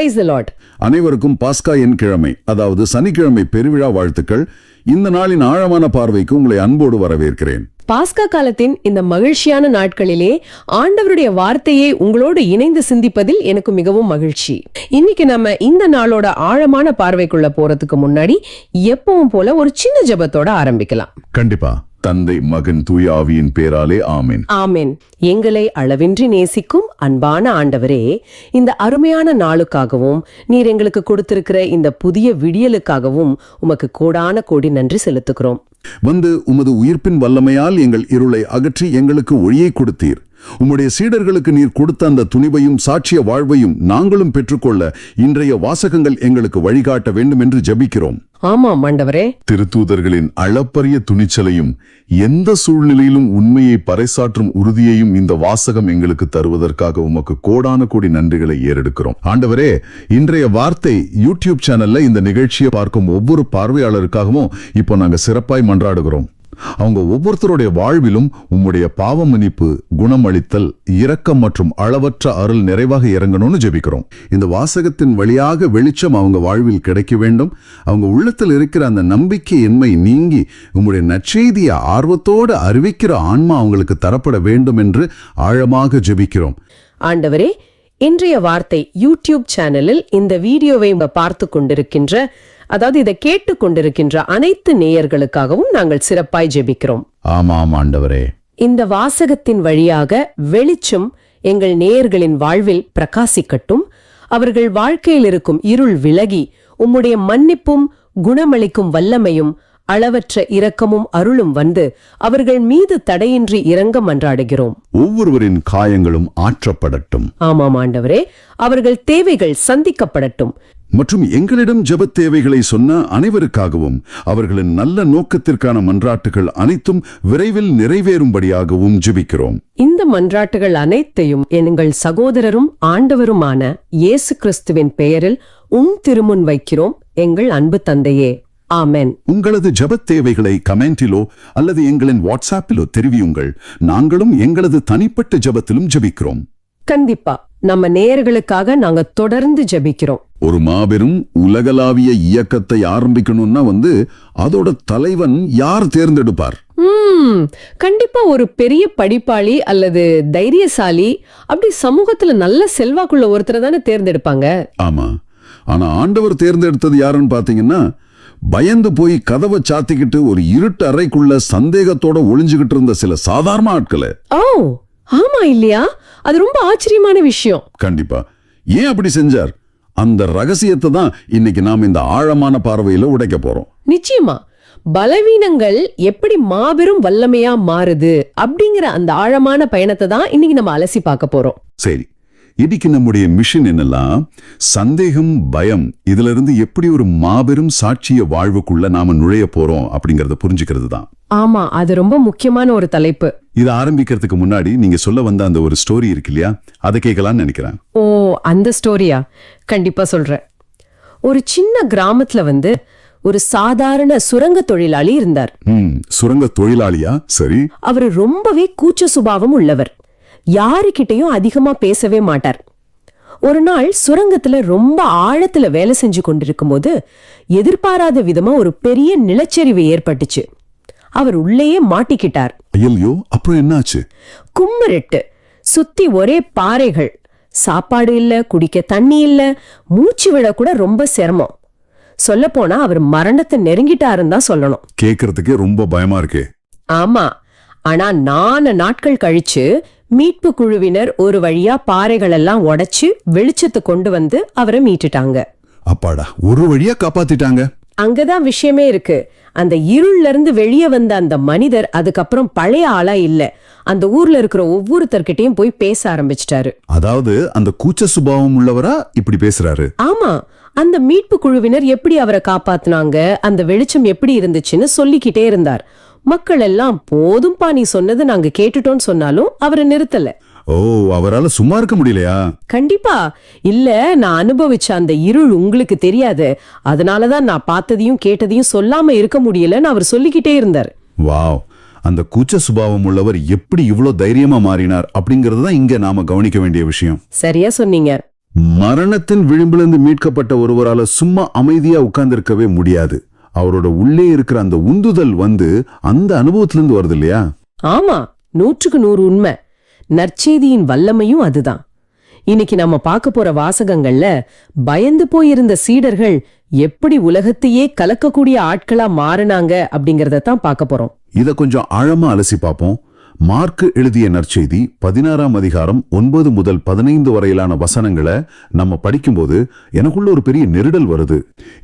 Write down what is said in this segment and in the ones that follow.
Praise the Lord. அனைவருக்கும் பாஸ்கா என் கிழமை, அதாவது சனிக்கிழமை பெருவிழா வாழ்த்துக்கள். இந்த நாளின் ஆழமான பார்வைக்கு உங்களை அன்போடு வரவேற்கிறேன். பாஸ்கா காலத்தின் இந்த மகிழ்ச்சியான நாட்களிலே ஆண்டவருடைய வார்த்தையை உங்களோடு இணைந்து சிந்திப்பதில் எனக்கு மிகவும் மகிழ்ச்சி. இன்னைக்கு நம்ம இந்த நாளோட ஆழமான பார்வைக்குள்ள போறதுக்கு முன்னாடி எப்பவும் போல ஒரு சின்ன ஜெபத்தோட ஆரம்பிக்கலாம். கண்டிப்பா. தந்தை, மகன், தூய ஆவியின் பேராலே ஆமென். ஆமென். எங்களை அளவின்றி நேசிக்கும் அன்பான ஆண்டவரே, இந்த அருமையான நாளுக்காகவும் நீர் எங்களுக்கு கொடுத்திருக்கிற இந்த புதிய விடியலுக்காகவும் உமக்கு கோடான கோடி நன்றி செலுத்துகிறோம். வந்து உமது உயிர்ப்பின் வல்லமையால் எங்கள் இருளை அகற்றி எங்களுக்கு ஒளியை கொடுத்தீர். உம்முடைய சீடர்களுக்கு நீர் கொடுத்த அந்த துணிவையும் சாட்சிய வாழ்வையும் நாங்களும் பெற்றுக்கொள்ள இன்றைய வாசகங்கள் எங்களுக்கு வழிகாட்ட வேண்டும் என்று ஜெபிக்கிறோம். ஆமாம் ஆண்டவரே. திருத்தூதர்களின் அளப்பரிய துணிச்சலையும் எந்த சூழ்நிலையிலும் உண்மையை பறைசாற்றும் உறுதியையும் இந்த வாசகம் எங்களுக்கு தருவதற்காக உமக்கு கோடான கோடி நன்றிகளை ஏறெடுக்கிறோம். ஆண்டவரே, இன்றைய வார்த்தை யூடியூப் சேனல்ல இந்த நிகழ்ச்சியை பார்க்கும் ஒவ்வொரு பார்வையாளருக்காகவும் இப்போ நாங்க சிறப்பாய் மன்றாடுகிறோம். அவங்க ஒவ்வொருத்தருடைய வாழ்விலும் உம்முடைய பாவ மன்னிப்பு, குணமளித்தல், இரக்கம் மற்றும் அளவற்ற அருள் நிறைவாக இறங்கணும்னு ஜெபிக்கிறோம். இந்த வாசகத்தின் வழியாக வெளிச்சம் அவங்க வாழ்வில் கிடைக்க வேண்டும். அவங்க உள்ளத்தில் இருக்கிற அந்த நம்பிக்கையின்மை நீங்கி உம்முடைய நற்செய்தியை ஆர்வத்தோடு அறிவிக்கிற ஆன்மா அவங்களுக்கு தரப்பட வேண்டும் என்று ஆழமாக ஜெபிக்கிறோம். ஆண்டவரே, இன்றைய வார்த்தை யூடியூப் சேனலில் இந்த வீடியோவை பார்த்து கொண்டிருக்கின்ற, அதாவது இதை கேட்டுக் கொண்டிருக்கின்ற அனைத்து நேயர்களுக்காகவும் நாங்கள் சிறப்பாய் ஜெபிக்கிறோம். ஆமாம் ஆண்டவரே. இந்த வாசகத்தின் வழியாக வெளிச்சம் எங்கள் நேயர்களின் வாழ்வில் பிரகாசிக்கட்டும். அவர்கள் வாழ்க்கையில் இருக்கும் இருள் விலகி உம்முடைய மன்னிப்பும் குணமளிக்கும் வல்லமையும் அளவற்ற இரக்கமும் அருளும் வந்து அவர்கள் மீது தடையின்றி இறங்க மன்றாடுகிறோம். ஒவ்வொருவரின் காயங்களும் ஆற்றப்படட்டும். ஆமாம் ஆண்டவரே. அவர்கள் தேவைகள் சந்திக்கப்படட்டும். மற்றும் எங்களிடம் ஜெபத் தேவைகளை சொன்ன அனைவருக்காகவும் அவர்களின் நல்ல நோக்கத்திற்கான மன்றாட்டுகள் அனைத்தும் விரைவில் நிறைவேறும்படியாகவும் ஜெபிக்கிறோம். இந்த மன்றாட்டுகள் அனைத்தையும் எங்கள் சகோதரரும் ஆண்டவருமான இயேசு கிறிஸ்துவின் பெயரில் திருமுன் வைக்கிறோம், எங்கள் அன்பு தந்தையே. ஆமென். உங்களது ஜெபத் தேவைகளை கமெண்டிலோ அல்லது எங்களின் வாட்ஸ்ஆப்பிலோ தெரிவியுங்கள். நாங்களும் எங்களது தனிப்பட்ட ஜெபத்திலும் ஜெபிக்கிறோம். கண்டிப்பா நம்ம நேயர்களுக்காக நாங்க தொடர்ந்து ஜெபிக்கிறோம். ஒரு மாபெரும் உலகளாவிய இயக்கத்தை ஆரம்பிக்கணும்னா அதோட தலைவன் யார் தேர்ந்தெடுப்பார்? கண்டிப்பா ஒரு பெரிய படிப்பாளி அல்லது தைரியசாலி, அப்படி சமூகத்துல நல்ல செல்வாக்குள்ள ஒருத்தரை தானே தேர்ந்தெடுப்பாங்க. ஆமா. ஆனா ஆண்டவர் தேர்ந்தெடுத்தது யாருன்னு பாத்தீங்கன்னா, பயந்து போய் கதவை சாத்திக்கிட்டு ஒரு இருட்டு அறைக்குள்ள சந்தேகத்தோட ஒளிஞ்சுகிட்டு இருந்த சில சாதாரண ஆட்களை. ஓ ஆமா இல்லையா? அது ரொம்ப ஆச்சரியமான விஷயம். கண்டிப்பா. ஏன் அப்படி செஞ்சார்? அந்த ரகசியத்தை தான் இன்னைக்கு நாம் இந்த ஆழமான பார்வையில உடைக்க போறோம். நிச்சயமா. பலவீனங்கள் எப்படி மாபெரும் வல்லமையா மாறுது அப்படிங்கிற அந்த ஆழமான பயணத்தை தான் இன்னைக்கு நம்ம அலசி பார்க்க போறோம். சரி, இன்னைக்கு நம்முடைய மிஷன் என்னெல்லாம், சந்தேகம், பயம், இதுல இருந்து எப்படி ஒரு மாபெரும் சாட்சிய வாழ்வுக்குள்ள நாம நுழைய போறோம் அப்படிங்கறத புரிஞ்சுக்கிறது தான். ஆமா, அது ரொம்ப முக்கியமான ஒரு தலைப்பு. இது ஆரம்பிக்கிறதுக்கு முன்னாடி நீங்க சொல்ல வந்த அந்த ஒரு ஸ்டோரி இருக்கு இல்லையா, அதை கேட்கலாம்னு நினைக்கிறேன். ஓ, அந்த ஸ்டோரியா? கண்டிப்பா சொல்றேன். ஒரு சின்ன கிராமத்துல ஒரு சாதாரண சுரங்க தொழிலாளி இருந்தார். சுரங்க தொழிலாளியா? சரி. அவரு ரொம்பவே கூச்ச சுபாவம் உள்ளவர். யாருக்கிட்டையும் அதிகமா பேசவே மாட்டார். ஒரு நாள் சுரங்கத்துல ரொம்ப ஆழத்துல வேலை செஞ்சு கொண்டிருக்கும் போது எதிர்பாராத விதமா ஒரு பெரிய நிலச்சரிவு ஏற்பட்டுச்சு. அவர் உள்ளேயே மாட்டிக்கிட்டார். ஐயோ, அப்புறம் என்னாச்சு? கும்மரிட்டு சுத்தி ஒரே பாறைகள். சாப்பாடு இல்ல, குடிக்க தண்ணி இல்ல, மூச்சு விட கூட ரொம்ப சிரமம். சொல்ல போனா அவர் மரணத்தை நெருங்கிட்டாருன்னு தான் சொல்லணும். கேக்குறதுக்கே ரொம்ப பயமா இருக்கு. ஆமா. ஆனா 4 நாட்கள் கழிச்சு மீட்பு குழுவினர் ஒரு வழியா பாறைகள் எல்லாம் உடைச்சு வெளிச்சத்தை கொண்டு வந்து அவரை மீட்டுட்டாங்க. அப்பாடா, ஒரு வழியா காப்பாத்திட்டாங்க. அங்கதான் விஷயமே இருக்கு. அந்த இருள்ல இருந்து வெளியே வந்த அந்த மனிதர் அதுக்கப்புறம் பழைய ஆளா இல்ல. அந்த ஊர்ல இருக்கிற ஒவ்வொருத்தர்கிட்டையும் போய் பேச ஆரம்பிச்சிட்டாரு. அதாவது அந்த கூச்ச சுபாவம் உள்ளவரா இப்படி பேசுறாரு? ஆமா. அந்த மீட்பு குழுவினர் எப்படி அவரை காப்பாத்தினாங்க, அந்த வெளிச்சம் எப்படி இருந்துச்சுன்னு சொல்லிக்கிட்டே இருந்தார். மக்கள் எல்லாம் போதும்பா நீ சொன்னது நாங்க கேட்டுட்டோம்னு சொன்னாலும் அவரை நிறுத்தல. ஓ, அவரால சும்மா இருக்க முடியலையா? கண்டிப்பா இல்ல. நான் அனுபவிச்ச அந்த இருள் உங்களுக்கு தெரியாது, அதனாலதான் நான் பார்த்ததையும் கேட்டதையும் சொல்லாம இருக்க முடியலன்னு அவர் சொல்லிக்கிட்டே இருந்தார். வாவ், அந்த கூச்ச சுபாவம் உள்ளவர் எப்படி இவ்வளவு தைரியமா மாறினார் அப்படிங்கறதுதான் இங்க நாம கவனிக்க வேண்டிய விஷயம். சரியா சொன்னீங்க. மரணத்தின் விளிம்பிலிருந்து மீட்கப்பட்ட ஒருவரால சும்மா அமைதியா உட்கார்ந்திருக்கவே முடியாது. அவரோட உள்ளே இருக்கிற அந்த உந்துதல் அந்த அனுபவத்திலிருந்து வருது இல்லையா? ஆமா, 100% உண்மை. நற்செய்தியின் வல்லமையும் அதுதான். இன்னைக்கு நம்ம பார்க்க போற வாசகங்கள்ல பயந்து போயிருந்த சீடர்கள் எப்படி உலகத்தையே கலக்கக்கூடிய ஆட்களா மாறினாங்க அப்படிங்கறத தான் பார்க்க போறோம். இத கொஞ்சம் ஆழமா அலசி பார்ப்போம். மார்க்கு எழுதிய நற்செய்தி 16ஆம் அதிகாரம் 9 முதல் 15 வரையிலான வசனங்களை நம்ம படிக்கும்போது எனக்குள்ள ஒரு பெரிய நெருடல் வருது.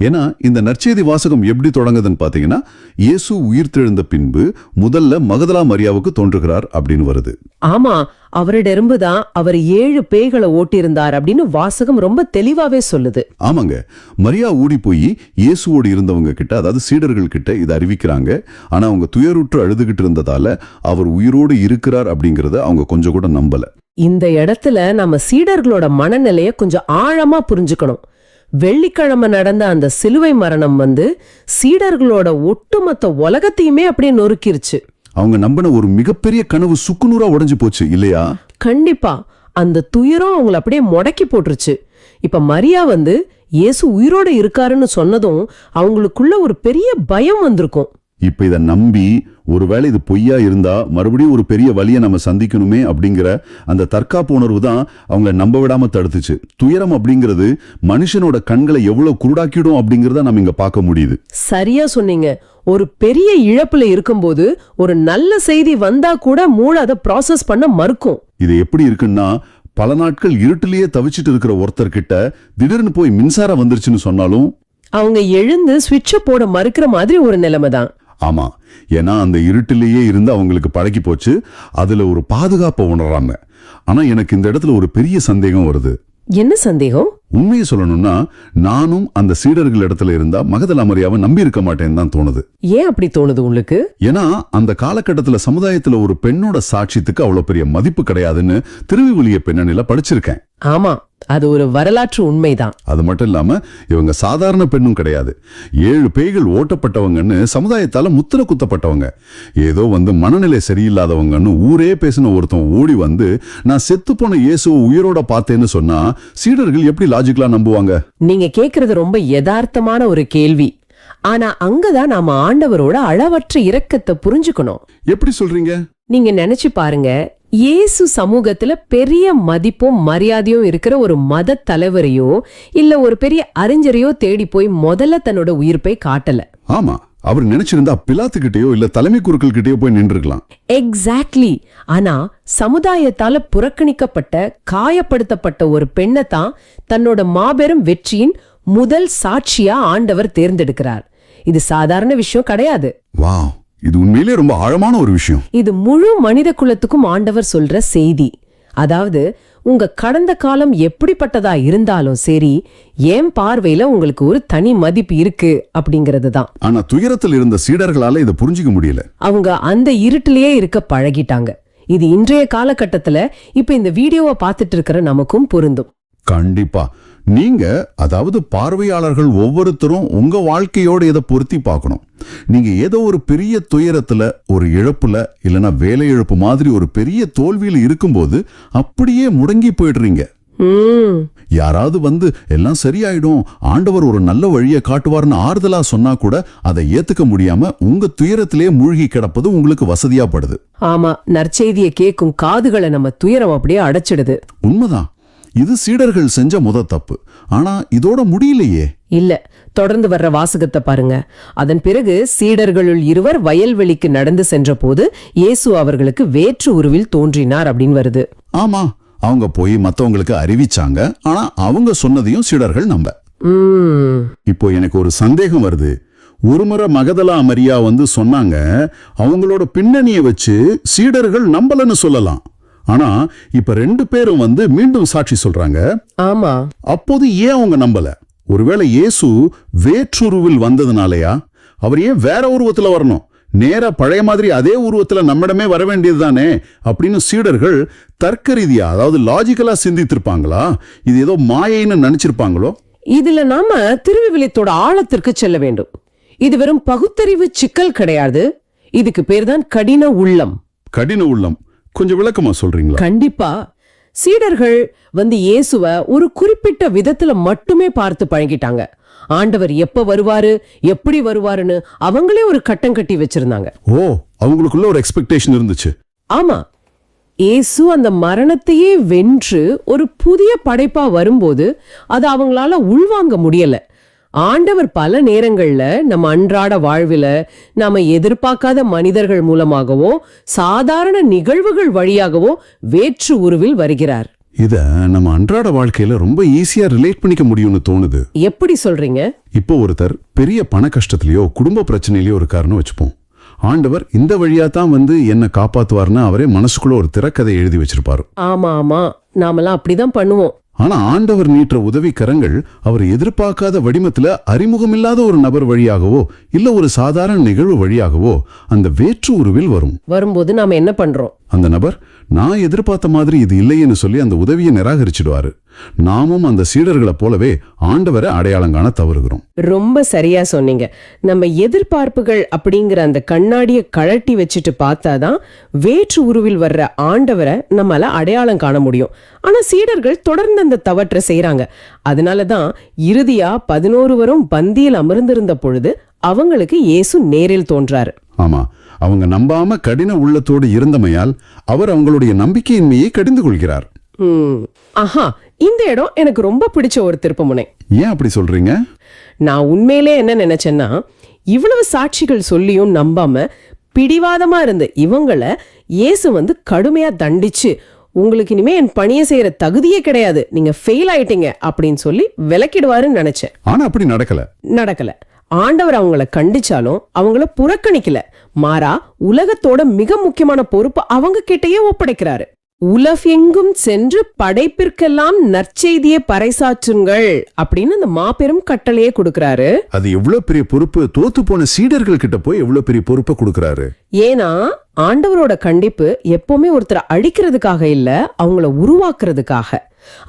ஏன்னா இந்த நற்செய்தி வாசகம் எப்படி தொடங்குதுன்னு பாத்தீங்கன்னா, இயேசு உயிர்த்தெழுந்த பின்பு முதல்ல மகதலா மரியாவுக்கு தோன்றுகிறார் அப்படின்னு வருது. ஆமா, அவரிடரும்புதான் அவர் 7 பேய்களை ஓட்டியிருந்தார் அப்படின்னு வாசகம் ரொம்ப தெளிவாவே சொல்லுது. ஆமாங்க, மரியா ஓடி போய் இயேசுவோடு இருந்தவங்க கிட்ட, அதாவது சீடர்கள் கிட்ட இதை அறிவிக்கிறாங்க. ஆனா அவங்க துயருற்று அழுதுகிட்டு இருந்ததால அவர் உயிரோடு இருக்கிறார் அப்படிங்கறத அவங்க கொஞ்சம் கூட நம்பல. இந்த இடத்துல நம்ம சீடர்களோட மனநிலைய கொஞ்சம் ஆழமா புரிஞ்சுக்கணும். வெள்ளிக்கிழமை நடந்த அந்த சிலுவை மரணம் சீடர்களோட ஒட்டுமொத்த உலகத்தையுமே அப்படியே நொறுக்கிருச்சு. அவங்க நம்பின ஒரு மிகப்பெரிய கனவு சுக்குநூறா உடைஞ்சு போச்சு இல்லையா? கண்டிப்பா. அந்த துயரம் அவங்களை அப்படியே முடக்கி போட்டுருச்சு. இப்ப மரியா இயேசு உயிரோட இருக்காருன்னு சொன்னதும் அவங்களுக்குள்ள ஒரு பெரிய பயம் வந்திருக்கும். இப்ப இத நம்பி ஒருவேளை இது பொய்யா இருந்தா மறுபடியும் ஒரு பெரிய வலியை நம்ம சந்திக்கணுமே அப்படிங்கிற அந்த தற்காப்பு உணர்வு தான் அவங்களை நம்ப விடாம தடுத்துச்சு. துயரம் அப்படிங்கிறது மனுஷனோட கண்களை எவ்வளவு குருடாக்கிடும் அப்படிங்கறத நம்ம இங்க பார்க்க முடியுது. சரியா சொன்னீங்க. ஒரு பெரிய இழப்புல இருக்கும்போது ஒரு நல்ல செய்தி வந்தா கூட மூளை அதை ப்ராசஸ் பண்ண மறுக்கும். இது எப்படி இருக்குன்னா, பல நாட்கள் இருட்டிலேயே தவிச்சிட்டு இருக்கிற ஒருத்தர் கிட்ட திடீர்னு போய் மின்சாரம் வந்துருச்சுன்னு சொன்னாலும் அவங்க எழுந்து ஸ்விட்ச போட மறுக்கிற மாதிரி ஒரு நிலைமை தான். ஆமா, ஏன்னா அந்த இருட்டிலேயே இருந்து அவங்களுக்கு பழகி போச்சு. அதுல ஒரு பாதுகாப்பை உணர்றாங்க. ஆனா எனக்கு இந்த இடத்துல ஒரு பெரிய சந்தேகம் வருது. என்ன சந்தேகம்? உண்மையை சொல்லணும்னா, நானும் அந்த சீடர்கள் இடத்துல இருந்தா மகதலா மரியாவை நம்பி இருக்க மாட்டேன்னு தான் தோணுது. ஏன் அப்படி தோணுது உங்களுக்கு? ஏன்னா அந்த காலகட்டத்துல சமுதாயத்துல ஒரு பெண்ணோட சாட்சியத்துக்கு அவ்வளவு பெரிய மதிப்பு கிடையாதுன்னு திருவிவிலிய பின்னணியில படிச்சிருக்கேன். ஆமா, அது ஒரு வரலாற்று உண்மைதான். அது மட்டும் இல்லாம இவங்க சாதாரண பெண்ணும் கிடையாது. 7 பேய்கள் ஓட்டப்பட்டவங்கன்னு சமுதாயத்தால முத்திர குத்தப்பட்டவங்க. ஏதோ மனநிலை சரியில்லாதவங்கன்னு ஊரே பேசின ஒருத்தன் ஓடி நான் செத்து போன இயேசுவை உயிரோட பார்த்தேன்னு சொன்னா சீடர்கள் எப்படி லாஜிக்கலா நம்புவாங்க? நீங்க கேக்குறது ரொம்ப யதார்த்தமான ஒரு கேள்வி. ஆனா அங்கதான் நாம ஆண்டவரோட அளவற்ற இரக்கத்தை புரிஞ்சுக்கணும். எப்படி சொல்றீங்க? நீங்க நினைச்சு பாருங்க. இயேசு சமூகத்துல பெரிய மதிப்பும் மரியாதையும் இருக்கிற ஒரு மத தலைவரையோ இல்ல ஒரு பெரிய அறிஞரையோ தேடி போய் முதல்ல தன்னோட உயிர்ப்பை காட்டல. ஆமா, அவர் நினைச்சிருந்தா பிலாத்துக்கிட்டயோ இல்ல தலைமை குருக்கள் கிட்டயோ போய் நின்றுக்கலாம். எக்ஸாக்ட்லி. ஆனா சமுதாயத்தால புறக்கணிக்கப்பட்ட, காயப்படுத்தப்பட்ட ஒரு பெண்ணை தான் தன்னோட மாபெரும் வெற்றியின் முதல் சாட்சியா ஆண்டவர் தேர்ந்தெடுக்கிறார். இது சாதாரண விஷயம் கிடையாது. வாவ், இது உண்மையிலே ரொம்ப ஆழமான ஒரு விஷயம். இது முழு மனித குலத்துக்கும் ஆண்டவர் சொல்ற செய்தி. அதாவது, உங்க கடந்த காலம் எப்படிப்பட்டதா இருந்தாலும் சரி, என் பார்வையில உங்களுக்கு ஒரு தனி மதிப்பு இருக்கு அப்படிங்கிறது தான். ஆனா துயரத்தில் இருந்த சீடர்களால இதை புரிஞ்சிக்க முடியல. அவங்க அந்த இருட்டிலேயே இருக்க பழகிட்டாங்க. இது இன்றைய காலகட்டத்துல இப்ப இந்த வீடியோவை பார்த்துட்டு இருக்கிற நமக்கும் பொருந்தும். கண்டிப்பா. நீங்க, அதாவது பார்வையாளர்கள் ஒவ்வொருத்தரும் உங்க வாழ்க்கையோட இதை பொருத்தி பார்க்கணும். நீங்க ஏதோ ஒரு பெரிய துயரத்துல, ஒரு இழப்புல, இல்லைன்னா வேலை இழப்பு மாதிரி ஒரு பெரிய தோல்வியில இருக்கும்போது அப்படியே முடங்கி போயிடுறீங்க. யாராவது எல்லாம் சரியாயிடும், ஆண்டவர் ஒரு நல்ல வழியை காட்டுவார்னு ஆறுதலா சொன்னா கூட அதை ஏத்துக்க முடியாம உங்க துயரத்திலே மூழ்கி கிடப்பது உங்களுக்கு வசதியா படுது. ஆமா, நற்செய்தியை கேட்கும் காதுகளை நம்ம துயரம் அப்படியே அடைச்சிடுது. உண்மைதான். இது சீடர்கள் செஞ்ச தப்பு. ஆனா இதோட முடியலையே. இல்ல, தொடர்ந்து வர்ற வாசகத்தை பாருங்க. அதன் பிறகு சீடர்களுள் இருவர் வயல்வெளிக்கு நடந்து சென்ற போது இயேசு அவர்களுக்கு வேற்று உருவில் தோன்றினார் அப்படின்னு வருது. ஆமா, அவங்க போய் மத்தவங்களுக்கு அறிவிச்சாங்க. ஆனா அவங்க சொன்னதையும் சீடர்கள் நம்ப. இப்போ எனக்கு ஒரு சந்தேகம் வருது. ஒருமுறை மகதலா மரியா சொன்னாங்க, அவங்களோட பின்னணியை வச்சு சீடர்கள் நம்பலன்னு சொல்லலாம். ஆனா இப்ப 2 பேரும் மீண்டும் சாட்சி சொல்றாங்க. ஆமா, அப்போது ஏன் அவங்க நம்பல? ஒருவேளை இயேசு வேற்றுருவில் வந்ததுனாலயா? அவர் ஏன் வேற உருவத்துல வரணும்? நேரா பழைய மாதிரி அதே உருவத்துல நம்மிடமே வர வேண்டியதுதானே அப்படின்னு சீடர்கள் தர்க்க ரீதியா, அதாவது லாஜிக்கலா சிந்தித்திருப்பாங்களா? இது ஏதோ மாயைன்னு நினைச்சிருப்பாங்களோ? இதுல நாம திருவிவிலியத்தோட ஆழத்திற்கு செல்ல வேண்டும். இது வெறும் பகுத்தறிவு சிக்கல் கிடையாது. இதுக்கு பேர்தான் கடின உள்ளம். கடின உள்ளம். கொஞ்சம் விளக்கமா சொல்றீங்களா? கண்டிப்பா. சீடர்கள் இயேசுவ ஒரு குறிப்பிட்ட விதத்துல மட்டுமே பார்த்து பழகிட்டாங்க. ஆண்டவர் எப்ப வருவாரு, எப்படி வருவாருன்னு அவங்களே ஒரு கட்டம் கட்டி வச்சிருந்தாங்க. ஓ, அவங்களுக்குள்ள ஒரு எக்ஸ்பெக்டேஷன் இருந்துச்சு. ஆமா, இயேசு அந்த மரணத்தையே வென்று ஒரு புதிய படைப்பா வரும்போது அது அவங்களால உள்வாங்க முடியல. ஆண்டவர் பல நேரங்கள்ல நம்ம அன்றாட வாழ்வில நாம எதிர்பார்க்காத மனிதர்கள் மூலமாகவோ சாதாரண நிகழ்வுகள் வழியாகவோ வேற்று உருவில் வருகிறார். இத நம்ம அன்றாட வாழ்க்கையில ரொம்ப ஈஸியா ரிலேட் பண்ணிக்க முடியும்னு தோணுது. எப்படி சொல்றீங்க? இப்போ ஒருத்தர் பெரிய பண கஷ்டத்திலயோ குடும்ப பிரச்சனையிலயோ இருக்காருன்னு வச்சுப்போம். ஆண்டவர் இந்த வழியா தான் என்ன காப்பாத்துவார்னு அவரே மனசுக்குள்ள ஒரு திரைக்கதை எழுதி வச்சிருப்பாரு. ஆமா ஆமா, நாமெல்லாம் அப்படிதான் பண்ணுவோம். ஆனா ஆண்டவர் நீட்டுற உதவி கரங்கள் அவர் எதிர்பார்க்காத வடிவத்துல அறிமுகமில்லாத ஒரு நபர் வழியாகவோ இல்ல ஒரு சாதாரண நிகழ்வு வழியாகவோ அந்த வேற்று உருவில் வரும்போது நாம என்ன பண்றோம்? அந்த நபர் நான் எதிர்பார்த்த மாதிரி இது இல்லைன்னு சொல்லி அந்த உதவியை நிராகரிச்சிடுவாரு. நாமும் அந்த சீடர்களை போலவே ஆண்டவரை அடையாளம் காண தவறுகிறோம். ரொம்ப சரியா சொன்னீங்க. நம்ம எதிர்பார்ப்புகள் அப்படிங்கிற அந்த கண்ணாடியை கழட்டி வச்சுட்டு பார்த்தாதான் வேற்று உருவில் வர்ற ஆண்டவரை நம்மளால அடையாளம் காண முடியும். ஆனா சீடர்கள் தொடர்ந்து அந்த தவற்றை செய்யறாங்க. அதனாலதான் இறுதியா 11 பந்தியில் அமர்ந்திருந்த பொழுது அவங்களுக்கு இயேசு நேரில் தோன்றாரு. ஆமா, அவங்க நம்பாம கடின உள்ளத்தோடு இருந்தமையால் அவர் அவங்களுடைய நம்பிக்கையின்மையை கடிந்து கொள்கிறார். ஆஹா, இந்த இடம் எனக்கு ரொம்ப பிடிச்ச ஒரு திருப்புமுனை. ஏன் அப்படி சொல்றீங்க? நான் உண்மையிலே என்ன நினைச்சேன்னா, இவ்வளவு சாட்சிகள் சொல்லியும் நம்பாம பிடிவாதமா இருந்து இவங்கள இயேசு கடுமையா தண்டிச்சு, உங்களுக்கு இனிமே என் பணியை செய்யற தகுதியே கிடையாது, நீங்க ஃபெயில் ஆயிட்டீங்க அப்படின்னு சொல்லி விலக்கிடுவாருன்னு நினைச்சேன். ஆனா அப்படி நடக்கல. ஆண்டவர் அவங்கள கண்டிச்சாலும் அவங்கள புறக்கணிக்கல. மாறா உலகத்தோட மிக முக்கியமான பொறுப்பு அவங்க கிட்டயே ஒப்படைக்கிறாரு. உலகெங்கும் சென்று படைப்பிற்கெல்லாம் நற்செய்தியை பறைசாற்றுங்கள் அப்படின்னு அந்த மாபெரும் கட்டளையே கொடுக்கிறாரு. அது எவ்வளவு பெரிய பொறுப்பு! தோத்து போன சீடர்கள் கிட்ட போய் எவ்வளவு பெரிய பொறுப்பை கொடுக்கிறாரு. ஏன்னா ஆண்டவரோட கண்டிப்பு எப்பவுமே ஒருத்தரை அழிக்கிறதுக்காக இல்ல, அவங்கள உருவாக்குறதுக்காக.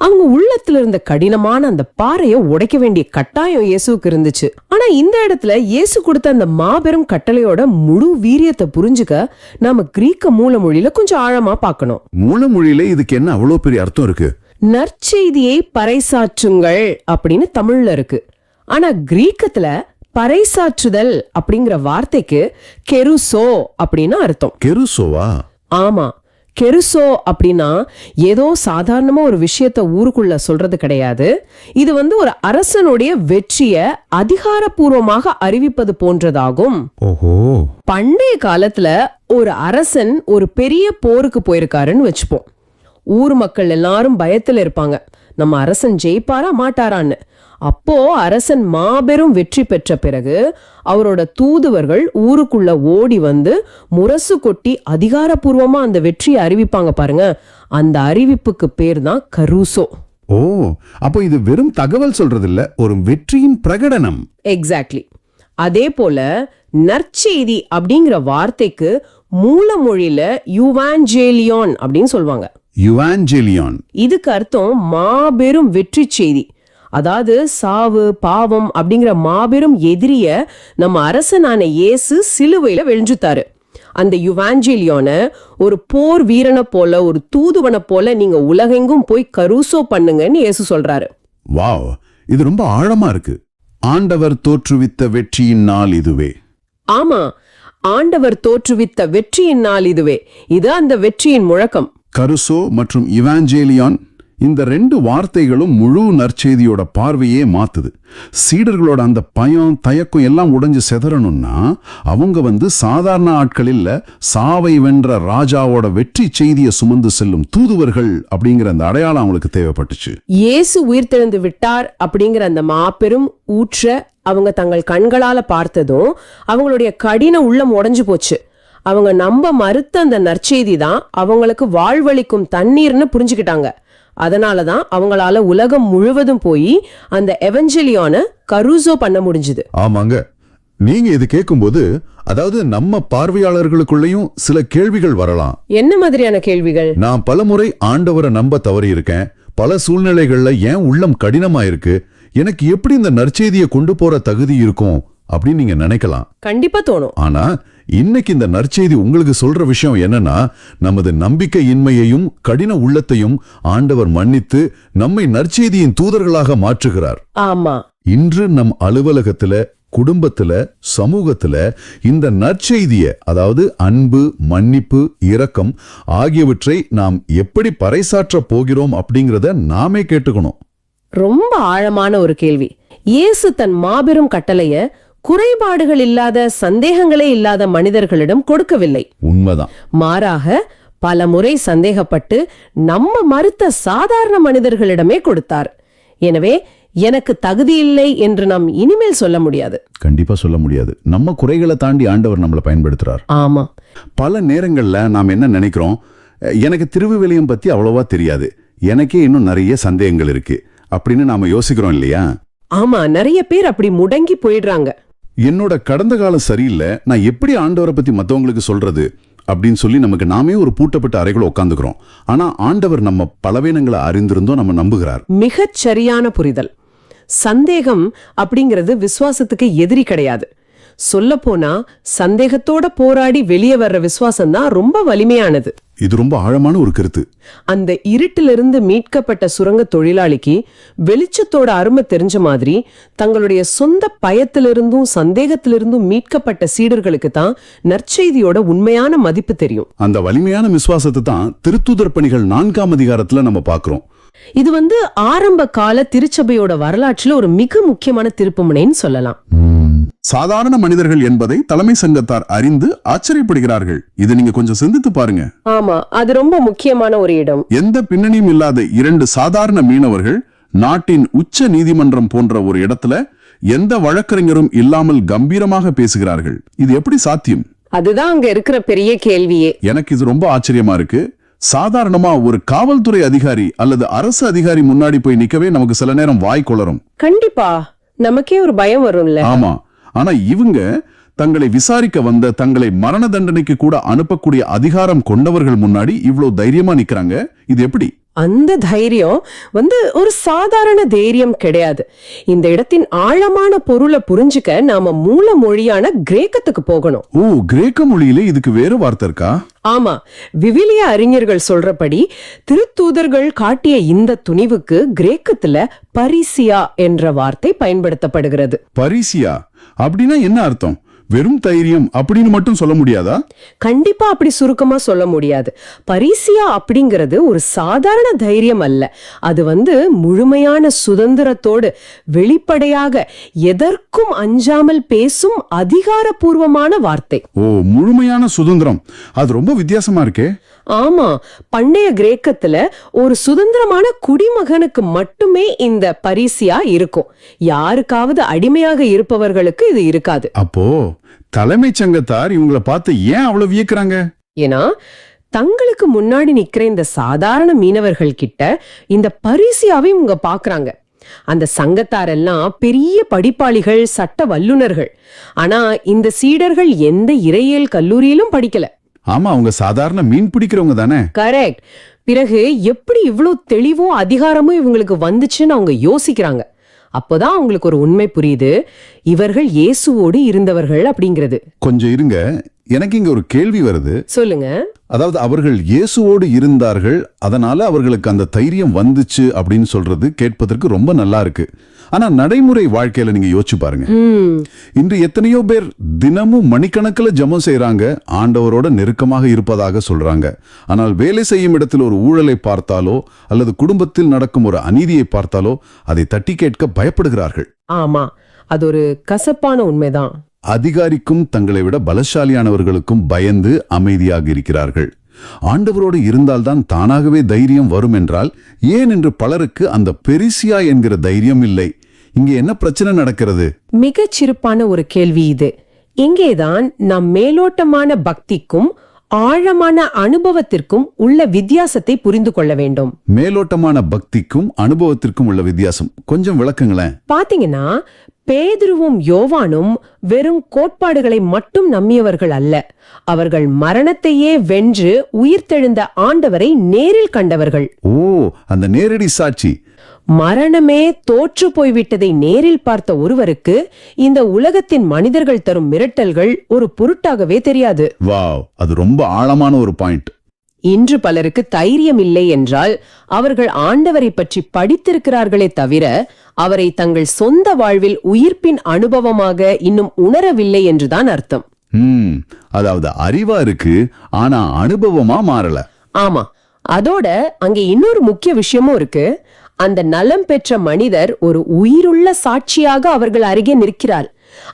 அவங்க உள்ளத்துல இருந்த கடினமான அந்த பாறையை உடைக்க வேண்டிய கட்டாயம் இயேசுக்கு இருந்துச்சு. ஆனா இந்த இடத்துல இயேசு கொடுத்த அந்த மாபெரும் கட்டளையோட முழு வீரியத்தை புரிஞ்சுக்க நாம கிரீக்க மூலமொழியில கொஞ்சம் ஆழமா பார்க்கணும். மூலமொழியில இதுக்கு என்ன அவ்வளவு பெரிய அர்த்தம் இருக்கு? நற்செய்தியை பறைசாற்றுங்கள் அப்படின்னு தமிழ்ல இருக்கு. ஆனா கிரீக்கத்துல பறைசாற்றுதல் அப்படிங்கிற வார்த்தைக்கு கெருசோ அப்படின்னு அர்த்தம். கெருசோவா? ஆமா, கெருசோ அப்படின்னா ஏதோ சாதாரணமா ஒரு விஷயத்த ஊருக்குள்ள சொல்றது கிடையாது. இது ஒரு அரசனுடைய வெற்றிய அதிகாரப்பூர்வமாக அறிவிப்பது போன்றதாகும். ஓஹோ. பண்டைய காலத்துல ஒரு அரசன் ஒரு பெரிய போருக்கு போயிருக்காருன்னு வச்சுப்போம். ஊர் மக்கள் எல்லாரும் பயத்துல இருப்பாங்க, நம்ம அரசன் ஜெயிப்பாரா மாட்டாரான்னு. அப்போ அரசன் மாபெரும் வெற்றி பெற்ற பிறகு அவரோட தூதுவர்கள் ஊருக்குள்ள ஓடி முரசு கொட்டி அதிகாரப்பூர்வமா அந்த வெற்றியை அறிவிப்பாங்க பாருங்க. அந்த அறிவிப்புக்கு பேர் தான் கருசோ. ஓ, அப்போ இது வெறும் தகவல் சொல்றது இல்ல, ஒரு வெற்றியின் பிரகடனம். எக்ஸாக்ட்லி. அதே போல நற்செய்தி அப்படிங்கிற வார்த்தைக்கு மூலமொழியில யுவாஞ்சேலியான் அப்படின்னு சொல்லுவாங்க. யுவாஞ்சேலியான், இதுக்கு அர்த்தம் மாபெரும் வெற்றி செய்தி. அதாவது சாவு பாவம் அப்படிங்கிற மாபெரும் எதிரிய நம்ம அரசனான இயேசு சிலுவையில வென்றுட்டாரு. அந்த யுவாஞ்சேலியான ஒரு போர் வீரனை போல, ஒரு தூதுவனை போல நீங்க உலகெங்கும் போய் கருசோ பண்ணுங்கன்னு இயேசு சொல்றாரு. வாவ், இது ரொம்ப ஆழமா இருக்கு. ஆண்டவர் தோற்றுவித்த வெற்றியின் நாள் இதுவே. ஆமா, ஆண்டவர் தோற்றுவித்த வெற்றியின் நாள் இதுவே. இது அந்த வெற்றியின் முழக்கம். கருசோ மற்றும் இவாஞ்சேலியான், இந்த 2 வார்த்தைகளும் முழு நற்செய்தியோட பார்வையே மாத்துது. சீடர்களோட அந்த பயம் தயக்கம் எல்லாம் உடைஞ்சு செதறணும்னா அவங்க சாதாரண ஆட்கள் இல்ல, சாவை வென்ற ராஜாவோட வெற்றி செய்தியை சுமந்து செல்லும் தூதுவர்கள் அப்படிங்கிற அந்த அடையாளம் அவங்களுக்கு தேவைப்பட்டுச்சு. இயேசு உயிர்த்தெழுந்து விட்டார் அப்படிங்கிற அந்த மாபெரும் ஊற்ற அவங்க தங்கள் கண்களால பார்த்ததும் அவங்களுடைய கடின உள்ளம் உடைஞ்சு போச்சு. அவங்க நம்ப மறுத்த அந்த நற்செய்தி தான் அவங்களுக்கு வாழ்வளிக்கும் தண்ணீர்னு புரிஞ்சுக்கிட்டாங்க. அதனாலதான் அவங்களால உலகம் முழுவதும் போய் அந்த எவஞ்சலியான கருசோ பண்ண முடிஞ்சது. ஆமாங்க, நீங்க இது கேட்கும்போது அதாவது நம்ம பார்வையாளர்களுக்குள்ளேயும் சில கேள்விகள் வரலாம். என்ன மாதிரியான கேள்விகள்? நான் பலமுறை ஆண்டவரை நம்ப தவறி இருக்கேன், பல சூழ்நிலைகள்ல ஏன் உள்ளம் கடினமா இருக்கு, எனக்கு எப்படி இந்த நற்செய்தியை கொண்டு போற தகுதி இருக்கும் அப்படின்னு நீங்க நினைக்கலாம். கண்டிப்பா தோணும். ஆனா இன்னைக்கு இந்த நற்செய்தி உங்களுக்கு சொல்ற விஷயம் என்னன்னா, நமது நம்பிக்கையின்மையையும் கடின உள்ளத்தையும் ஆண்டவர் மன்னித்து நம்மை நற்செய்தியின் தூதர்களாக மாற்றுகிறார். ஆமா, இன்று நம் அலுவலகத்துல, குடும்பத்துல, சமூகத்துல இந்த நற்செய்திய, அதாவது அன்பு, மன்னிப்பு, இரக்கம் ஆகியவற்றை நாம் எப்படி பறைசாற்ற போகிறோம் அப்படிங்கறத நாமே கேட்டுக்கணும். ரொம்ப ஆழமான ஒரு கேள்வி. இயேசு தன் மாபெரும் கட்டளைய குறைபாடுகள் இல்லாத, சந்தேகங்களே இல்லாத மனிதர்களிடம் கொடுக்கவில்லை. உண்மைதான். மாறாக பல முறை சந்தேகப்பட்டு நம்ம மறுத்த சாதாரண மனிதர்களிடமே கொடுத்தார். எனவே எனக்கு தகுதியில்லை என்று நாம் இனிமேல் சொல்ல முடியாது. கண்டிப்பா சொல்ல முடியாது. நம்ம குறைகளை தாண்டி ஆண்டவர் நம்மளை பயன்படுத்துறார். ஆமா, பல நேரங்கள்ல நாம் என்ன நினைக்கிறோம், எனக்கு திருவிவிலியம் பத்தி அவ்வளவா தெரியாது, எனக்கே இன்னும் நிறைய சந்தேகங்கள் இருக்கு அப்படின்னு நாம யோசிக்கிறோம் இல்லையா? ஆமா, நிறைய பேர் அப்படி முடங்கி போயிடுறாங்க. என்னோட கடந்த காலம் சரியில்லை, நான் எப்படி ஆண்டவரை பத்தி மத்தவங்களுக்கு சொல்றது அப்படின்னு சொல்லி நமக்கு நாமே ஒரு பூட்டப்பட்ட அறைகளை உட்காந்துக்கிறோம். ஆனா ஆண்டவர் நம்ம பலவீனங்களை அறிந்திருந்தோம் நம்ம நம்புகிறார். மிகச் சரியான புரிதல். சந்தேகம் அப்படிங்கிறது விசுவாசத்துக்கு எதிரி கிடையாது. சொல்லப்போனா சந்தேகத்தோட போராடி வெளியே வர்ற விசுவாசம் தான் ரொம்ப வலிமையானது. இது ரொம்ப ஆழமான ஒரு கருத்து. அந்த இருட்டிலிருந்து மீட்கப்பட்ட சுரங்க தொழிலாளிக்கு வெளிச்சத்தோட அருமை தெரிஞ்ச மாதிரி, தங்களுடைய சொந்த பயத்திலிருந்தும் சந்தேகத்திலிருந்தும் மீட்கப்பட்ட சீடர்களுக்கு தான் நற்செய்தியோட உண்மையான மதிப்பு தெரியும். அந்த வலிமையான விசுவாசத்தை தான் திருத்தூதர் பணிகள் 4ஆம் அதிகாரத்துல நம்ம பாக்குறோம். இது ஆரம்ப கால திருச்சபையோட வரலாற்றுல ஒரு மிக முக்கியமான திருப்புமுனைன்னு சொல்லலாம். சாதாரண மனிதர்கள் என்பதை தலைமை சங்கத்தார் அறிந்து ஆச்சரியப்படுகிறார்கள். இதை நீங்க கொஞ்சம் சிந்தித்து பாருங்க. ஆமா, அது ரொம்ப முக்கியமான ஒரு இடம். எந்த பின்னணியும் இல்லாத 2 சாதாரண மீனவர்கள் நாட்டின் உச்ச நீதிமன்றம் போன்ற ஒரு இடத்துல எந்த வழக்கறிஞரும் இல்லாமல் கம்பீரமாக பேசுகிறார்கள். இது எப்படி சாத்தியம்? அதுதான் அங்க இருக்கிற பெரிய கேள்வியே. எனக்கு இது ரொம்ப ஆச்சரியமா இருக்கு. சாதாரணமா ஒரு காவல்துறை அதிகாரி அல்லது அரசு அதிகாரி முன்னாடி போய் நிக்கவே நமக்கு சில நேரம் வாய் கொளரும். கண்டிப்பா நமக்கே ஒரு பயம் வரும்ல. ஆமா, ஆனா இவங்க தங்களை விசாரிக்க வந்த, தங்களை மரண தண்டனைக்கு கூட அனுப்பக்கூடிய அதிகாரம் கொண்டவர்கள் முன்னாடி இவ்வளவு தைரியமா நிக்கிறாங்க. இது எப்படி? அந்த தைரியம் ஒரு சாதாரண தைரியம் கிடையாது. இந்த இடத்தின் ஆழமான பொருளை புரிஞ்சுக்க நாம மூல மொழியான கிரேக்கத்துக்கு போகணும். ஓ, கிரேக்க மொழியில இதுக்கு வேற வார்த்தை இருக்கா? ஆமா, விவிலிய அறிஞர்கள் சொல்றபடி திருத்தூதர்கள் காட்டிய இந்த துணிவுக்கு கிரேக்கத்துல பரிசியா என்ற வார்த்தை பயன்படுத்தப்படுகிறது. பரிசியா அப்படின்னா என்ன அர்த்தம்? வெறும் தைரியம் அப்படின்னு மட்டும் சொல்ல முடியாதா? கண்டிப்பா அப்படி சுருக்கமா சொல்ல முடியாது. பரிசியா அப்படிங்கிறது ஒரு சாதாரண தைரியம் அல்ல. அது முழுமையான சுதந்திரத்தோடு வெளிப்படையாக எதற்கும் அஞ்சாமல் பேசும் அதிகாரப்பூர்வமான வார்த்தை. ஓ, முழுமையான சுதந்திரம். அது ரொம்ப வித்தியாசமா இருக்கே. ஆமா, பண்டைய கிரேக்கத்துல ஒரு சுதந்திரமான குடிமகனுக்கு மட்டுமே இந்த பரிசியா இருக்கும். யாருக்காவது அடிமையாக இருப்பவர்களுக்கு இது இருக்காது. அப்போ தலைமைச் சங்கத்தார் இவங்களை பார்த்து ஏன் அவ்வளவு வியக்குறாங்க? ஏன்னா தங்களுக்கு முன்னாடி நிக்கிற இந்த சாதாரண மீனவர்கள் கிட்ட இந்த பரிசியாவை இவங்க பாக்குறாங்க. அந்த சங்கத்தாரெல்லாம் பெரிய படிப்பாளிகள், சட்ட வல்லுனர்கள். ஆனா இந்த சீடர்கள் எந்த இறையியல் கல்லூரியிலும் படிக்கல. ஆமா, அவங்க சாதாரண மீன் பிடிக்கிறவங்க தானே. கரெக்ட். பிறகு எப்படி இவ்வளவு தெளிவும் அதிகாரமும் இவங்களுக்கு வந்துச்சுன்னு அவங்க யோசிக்கிறாங்க. அப்போதான் அவங்களுக்கு ஒரு உண்மை புரியுது, இவர்கள் இயேசுவோடு இருந்தவர்கள் அப்படிங்கிறது. கொஞ்சம் இருங்க, எனக்கு இங்க ஒரு கேள்வி வருது. சொல்லுங்க. அதாவது அவர்கள் இயேசுவோடு இருந்தார்கள், அதனால அவர்களுக்கு அந்த தைரியம் வந்துச்சு அப்படின்னு சொல்றது கேட்பதற்கு ரொம்ப நல்லா இருக்கு. ஆனா நடைமுறை வாழ்க்கையில நீங்க யோசிச்சு பாருங்க. இன்று எத்தனையோ பேர் தினமும் மணிக்கணக்கில் ஜெபம் செய்யறாங்க, ஆண்டவரோட நெருக்கமாக இருப்பதாக சொல்றாங்க. ஆனால் வேலை செய்யும் இடத்தில் ஒரு ஊழலை பார்த்தாலோ அல்லது குடும்பத்தில் நடக்கும் ஒரு அநீதியை பார்த்தாலோ அதை தட்டி கேட்க பயப்படுகிறார்கள். ஆமா, அது ஒரு கசப்பான உண்மைதான். அதிகாரிக்கும் தங்களை விட பலசாலியானவர்களுக்கும் பயந்து அமைதியாக இருக்கிறார்கள். ஆண்டவரோடு இருந்தால்தான் தானாகவே தைரியம் வரும் என்றால் ஏன் என்று பலருக்கு அந்த பெரிசியா என்கிற தைரியம் இல்லை. இங்கே என்ன பிரச்சனை நடக்கிறது? மிகச் சிறப்பான ஒரு கேள்வி இது. இங்கேதான் நம் மேலோட்டமான பக்திக்கும் ஆழமான அனுபவத்திற்கும் உள்ள வித்தியாசத்தை புரிந்து கொள்ள வேண்டும். மேலோட்டமான பக்திக்கும் அனுபவத்திற்கும் உள்ள வித்தியாசம் கொஞ்சம் விளக்குங்களேன். பாத்தீங்கன்னா பேதுருவும் யோவானும் வெறும் கோட்பாடுகளை மட்டும் நம்பியவர்கள் அல்ல. அவர்கள் மரணத்தையே வென்று உயிர்த்தெழுந்த ஆண்டவரை நேரில் கண்டவர்கள். ஓ, அந்த நேரடி சாட்சி. மரணமே தோற்று போய்விட்டதை நேரில் பார்த்த ஒருவருக்கு இந்த உலகத்தின் மனிதர்கள் தரும் மிரட்டல்கள் ஒரு பொருட்டாகவே தெரியாது. வாவ், அது ரொம்ப ஆழமான ஒரு பாயிண்ட். இன்று பலருக்கு தைரியம் இல்லை என்றால் அவர்கள் ஆண்டவரை பற்றி படித்திருக்கிறார்களே தவிர அவரை தங்கள் சொந்த வாழ்வில் உயிர்ப்பின் அனுபவமாக இன்னும் உணரவில்லை என்றுதான் அர்த்தம். அதாவது அறிவா இருக்கு, ஆனா அனுபவமா மாறல. ஆமா, அதோட அங்கே இன்னொரு முக்கிய விஷயமும் இருக்கு. அந்த நலம் பெற்ற மனிதர் ஒரு உயிருள்ள சாட்சியாக அவர்கள் அருகே நிற்கிறார்.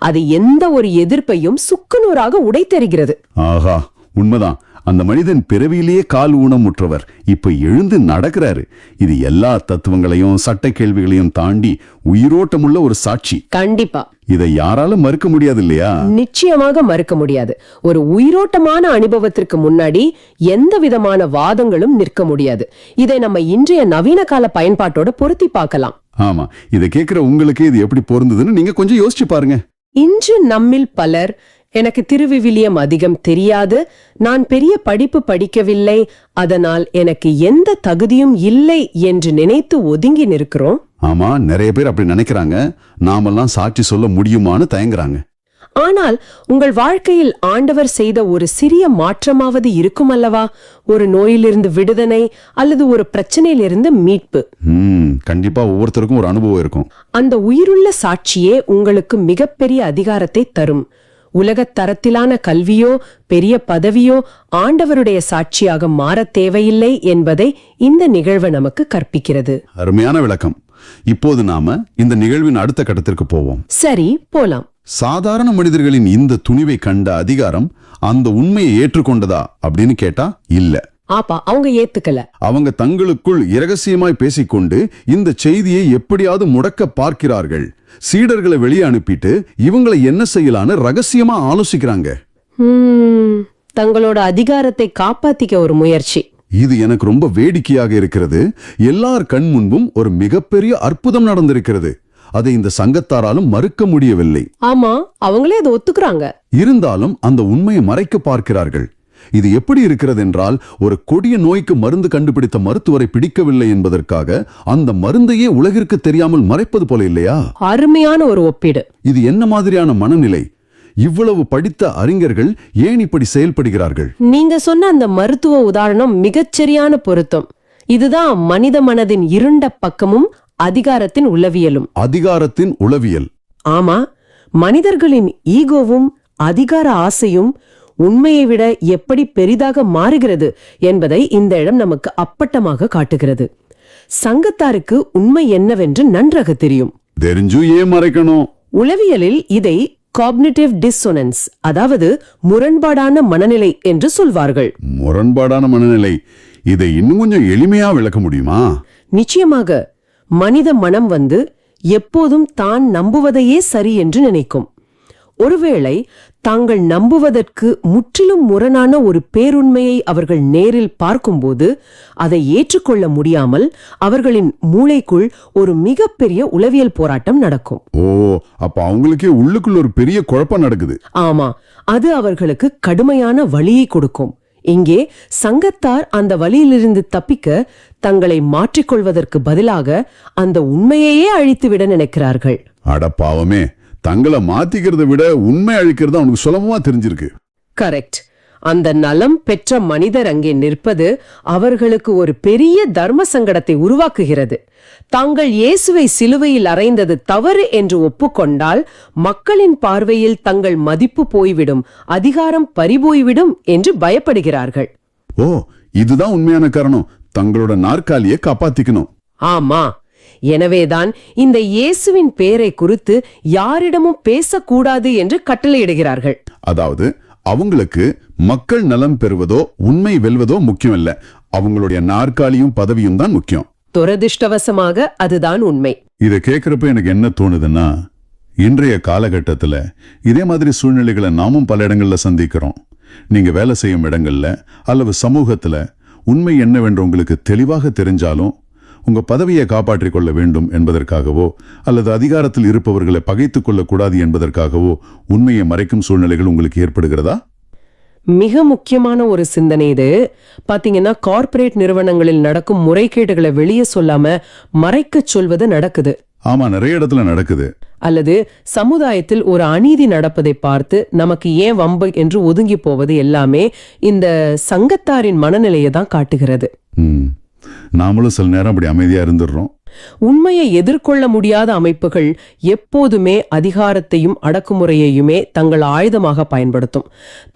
அது எந்த ஒரு எதிர்ப்பையும் சுக்குநூறாக உடைத்தெறிகிறது. ஆஹா, உண்மைதான். அந்த மனிதன் பிறவியிலேயே கால் ஊனமுற்றவர், இப்ப எழுந்து நடக்கிறாரு. இது எல்லா தத்துவங்களையும் சட்ட கேள்விகளையும் தாண்டி உயிரோட்டமுள்ள ஒரு சாட்சி. கண்டிப்பா இதை யாராலும் மறுக்க முடியாது இல்லையா? நிச்சயமாக மறுக்க முடியாது. ஒரு உயிரோட்டமான அனுபவத்திற்கு முன்னாடி எந்த விதமான வாதங்களும் நிற்க முடியாது. இதை நம்ம இன்றைய நவீன கால பயன்பாட்டோட பொருத்தி பார்க்கலாம். ஆமா, இதை கேட்கிற உங்களுக்கு இது எப்படி பொருந்ததுன்னு நீங்க கொஞ்சம் யோசிச்சு பாருங்க. இன்று நம்மில் பலர், எனக்கு திருவிவிலியம் அதிகம் தெரியாது, நான் பெரிய படிப்பு படிக்கவில்லை, அதனால் எனக்கு எந்த தகுதியும் இல்லை என்று நினைத்து ஒதுங்கி நிற்கிறோம். ஆமா, நிறைய பேர் அப்படி நினைக்கிறாங்க. நாமெல்லாம் சாட்சி சொல்ல முடியுமான்னு தயங்குறாங்க. ஆனால் உங்கள் வாழ்க்கையில் ஆண்டவர் செய்த ஒரு சிறிய மாற்றமாவது இருக்கும் அல்லவா? ஒரு நோயிலிருந்து விடுதலை அல்லது ஒரு பிரச்சனையிலிருந்து மீட்பு. கண்டிப்பா ஒவ்வொருத்தருக்கும் ஒரு அனுபவம் இருக்கும். அந்த உயிருள்ள சாட்சியே உங்களுக்கு மிகப்பெரிய அதிகாரத்தை தரும். உலகத் தரத்திலான கல்வியோ பெரிய பதவியோ ஆண்டவருடைய சாட்சியாக மாற தேவையில்லை என்பதை இந்த நிகழ்வு நமக்கு கற்பிக்கிறது. அருமையான விளக்கம். இப்போது நாம இந்த நிகழ்வின் அடுத்த கட்டத்திற்கு போவோம். சரி, போலாம். சாதாரண மனிதர்களின் இந்த துணிவை கண்ட அதிகாரம் அந்த உண்மையை ஏற்றுக்கொண்டதா அப்படின்னு கேட்டா இல்ல. ஆப்பா, அவங்க ஏத்துக்கல. அவங்க தங்களுக்குள் இரகசியமாய் பேசிக்கொண்டு இந்த செய்தியை எப்படியாவது முடக்க பார்க்கிறார்கள். சீடர்களை வெளியே அனுப்பிட்டு இவங்களை என்ன செய்யலான்னு ரகசியமா ஆலோசிக்கிறாங்க. தங்களோட அதிகாரத்தை காப்பாத்திக்க ஒரு முயற்சி. இது எனக்கு ரொம்ப வேடிக்கையாக இருக்கிறது. எல்லார் கண் முன்பும் ஒரு மிகப்பெரிய அற்புதம் நடந்திருக்கிறது. அதை இந்த சங்கத்தாராலும் மறுக்க முடியவில்லை. ஆமா, அவங்களே அதை ஒத்துக்கிறாங்க. இருந்தாலும் அந்த உண்மையை மறைக்க பார்க்கிறார்கள். இது எப்படி இருக்கிறது என்றால், ஒரு கொடிய நோய்க்கு மருந்து கண்டுபிடித்த மருத்துவரை பிடிக்கவில்லை என்பதற்காக அந்த மருந்தையே உலகிற்கு தெரியாமல் மறைப்பது போல இல்லையா? அருமையான ஒரு ஒப்பீடு. இது என்ன மாதிரியான மனநிலை? இவ்வளவு படித்த அறிஞர்கள் ஏன் இப்படி செயல்படுகிறார்கள்? நீங்க சொன்ன அந்த மருத்துவ உதாரணம் மிகச்சரியான பொருத்தம். இதுதான் மனித மனதின் இருண்ட பக்கமும் அதிகாரத்தின் உளவியலும். அதிகாரத்தின் உளவியல். ஆமா, மனிதர்களின் ஈகோவும் அதிகார ஆசையும் உண்மையை விட எப்படி பெரிதாக மாறுகிறது என்பதை இந்த இடம் நமக்கு அப்பட்டமாக காட்டுகிறது. சங்கத்தாருக்கு உண்மை என்னவென்று நன்றாக தெரியும். தெரிஞ்சு ஏன் மறைக்கணும்? உளவியலில் இதை காக்னிட்டிவ் டிஸ்சோனன்ஸ், அதாவது முரண்பாடான மனநிலை என்று சொல்வார்கள். முரண்பாடான மனநிலை, இதை இன்னும் கொஞ்சம் எளிமையா விளக்க முடியுமா? நிச்சயமாக. மனித மனம் எப்போதும் தான் நம்புவதையே சரி என்று நினைக்கும். ஒருவேளை தாங்கள் நம்புவதற்கு முற்றிலும் முரணான ஒரு பேருண்மையை அவர்கள் நேரில் பார்க்கும்போது அதை ஏற்றுக்கொள்ள முடியாமல் அவர்களின் மூளைக்குள் ஒரு மிகப்பெரிய உளவியல் போராட்டம் நடக்கும். ஓ, அப்ப அவங்களுக்கே உள்ளுக்குள்ள ஒரு பெரிய குழப்பம் நடக்குது. ஆமா, அது அவர்களுக்கு கடுமையான வலியை கொடுக்கும். இங்கே சங்கத்தார் அந்த வலியிலிருந்து தப்பிக்க தங்களை மாற்றிக்கொள்வதற்கு பதிலாக அந்த உண்மையையே அழித்துவிட நினைக்கிறார்கள். அட பாவமே, தங்களை மாத்திக்கிறத விட உண்மை அழிக்கிறது அவனுக்கு சுலபமா தெரிஞ்சிருக்கு. கரெக்ட். அந்த நலம் பெற்ற மனிதர் அங்கே நிற்பது அவர்களுக்கு ஒரு பெரிய தர்ம சங்கடத்தை உருவாக்குகிறது. தாங்கள் இயேசுவை சிலுவையில் அறைந்தது தவறு என்று ஒப்புக்கொண்டால் மக்களின் பார்வையில் தங்கள் மதிப்பு போய்விடும், அதிகாரம் பறிபோய்விடும் என்று பயப்படுகிறார்கள். ஓ, இதுதான் உண்மையான காரணம். தங்களோட நாற்காலியை காப்பாத்திக்கணும். ஆமா, எனவேதான் இந்த இயேசுவின் பெயரை குறித்து யாரிடமும் பேசக்கூடாது என்று கட்டளையிடுகிறார்கள். அதாவது அவங்களுக்கு மக்கள் நலம் பெறுவதோ உண்மை வெல்வதோ முக்கியம் இல்ல, அவங்களுடைய நாற்காலியும் பதவியும் தான் முக்கியம். துரதிர்ஷ்டவசமாக அதுதான் உண்மை. இதை கேட்கிறப்ப எனக்கு என்ன தோணுதுன்னா, இன்றைய காலகட்டத்துல இதே மாதிரி சூழ்நிலைகளை நாமும் பல இடங்கள்ல சந்திக்கிறோம். நீங்க வேலை செய்யும் இடங்கள்ல அல்லது சமூகத்துல உண்மை என்னவென்று உங்களுக்கு தெளிவாக தெரிஞ்சாலும் உங்க பதவியை காப்பாற்றிக் கொள்ள வேண்டும் என்பதற்காகவோ அல்லது அதிகாரத்தில் இருப்பவர்களை பகைத்துக் கொள்ளக்கூடாது என்பதற்காகவோ உண்மையை மறைக்கும் சூழ்நிலைகள் உங்களுக்கு ஏற்படுகிறதா? மிக முக்கியமான ஒரு சிந்தனை இது. பாத்தீங்கன்னா கார்ப்பரேட் நிறுவனங்களில் நடக்கும் முறைகேடுகளை வெளியே சொல்லாம மறைக்கச் சொல்வது நடக்குது. ஆமா, நிறைய இடத்துல நடக்குது. அல்லது சமுதாயத்தில் ஒரு அநீதி நடப்பதை பார்த்து நமக்கு ஏன் வம்பு என்று ஒதுங்கி போவது எல்லாமே இந்த சங்கத்தாரின் மனநிலையை தான் காட்டுகிறது. நாமளும் சில நேரம் அப்படி அமைதியா இருந்துடுறோம். உண்மையை எதிர்கொள்ள முடியாத அமைப்புகள் எப்போதுமே அதிகாரத்தையும் அடக்குமுறையையுமே தங்கள் ஆயுதமாக பயன்படுத்தும்.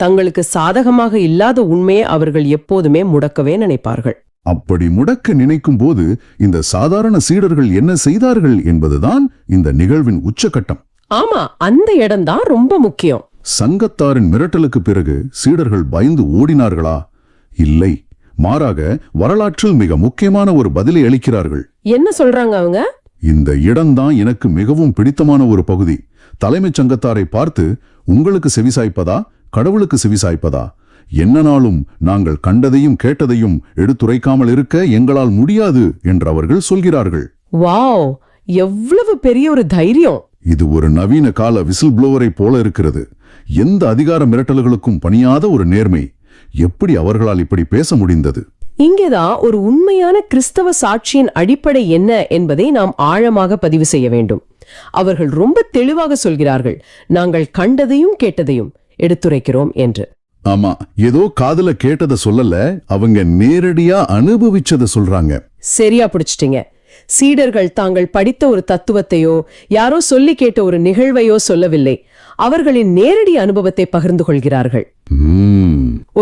தங்களுக்கு சாதகமாக இல்லாத உண்மையை அவர்கள் எப்போதுமே முடக்கவே நினைப்பார்கள். அப்படி முடக்க நினைக்கும் போது இந்த சாதாரண சீடர்கள் என்ன செய்தார்கள் என்பதுதான் இந்த நிகழ்வின் உச்சகட்டம். ஆமா, அந்த இடம்தான் ரொம்ப முக்கியம். சங்கத்தாரின் மிரட்டலுக்கு பிறகு சீடர்கள் பயந்து ஓடினார்களா? இல்லை, மாறாக வரலாற்றில் மிக முக்கியமான ஒரு பதிலை அளிக்கிறார்கள். என்ன சொல்றாங்க அவங்க? இந்த இடம்தான் எனக்கு மிகவும் பிடித்தமான ஒரு பகுதி. தலைமைச் சங்கத்தாரை பார்த்து, உங்களுக்கு செவிசாய்ப்பதா கடவுளுக்கு செவிசாய்ப்பதா? என்ன நாளும் நாங்கள் கண்டதையும் கேட்டதையும் எடுத்துரைக்காமல் இருக்க எங்களால் முடியாது என்று அவர்கள் சொல்கிறார்கள். வாவ், எவ்வளவு பெரிய ஒரு தைரியம்! இது ஒரு நவீன கால விசில் ப்ளோவரை போல இருக்கிறது. எந்த அதிகார மிரட்டல்களுக்கும் பணியாத ஒரு நேர்மை. எப்படி அவர்களால் இப்படி பேச முடிந்தது? இங்கேதான் ஒரு உண்மையான கிறிஸ்தவ சாட்சியின் அடிப்படை என்ன என்பதை நாம் ஆழமாக பதிவு செய்ய வேண்டும். அவர்கள் ரொம்ப தெளிவாக சொல்கிறார்கள், நாங்கள் கண்டதையும் கேட்டதையும் எடுத்துரைக்கிறோம் என்று. ஆமா, ஏதோ காதுல கேட்டதை சொல்லல, அவங்க நேரடியா அனுபவிச்சதை சொல்றாங்க. சரியா பிடிச்சிட்டீங்க. சீடர்கள் தாங்கள் படித்த ஒரு தத்துவத்தையோ யாரோ சொல்லி கேட்ட ஒரு நிகழ்வையோ சொல்லவில்லை, அவர்களின் நேரடி அனுபவத்தை பகிர்ந்து கொள்கிறார்கள்.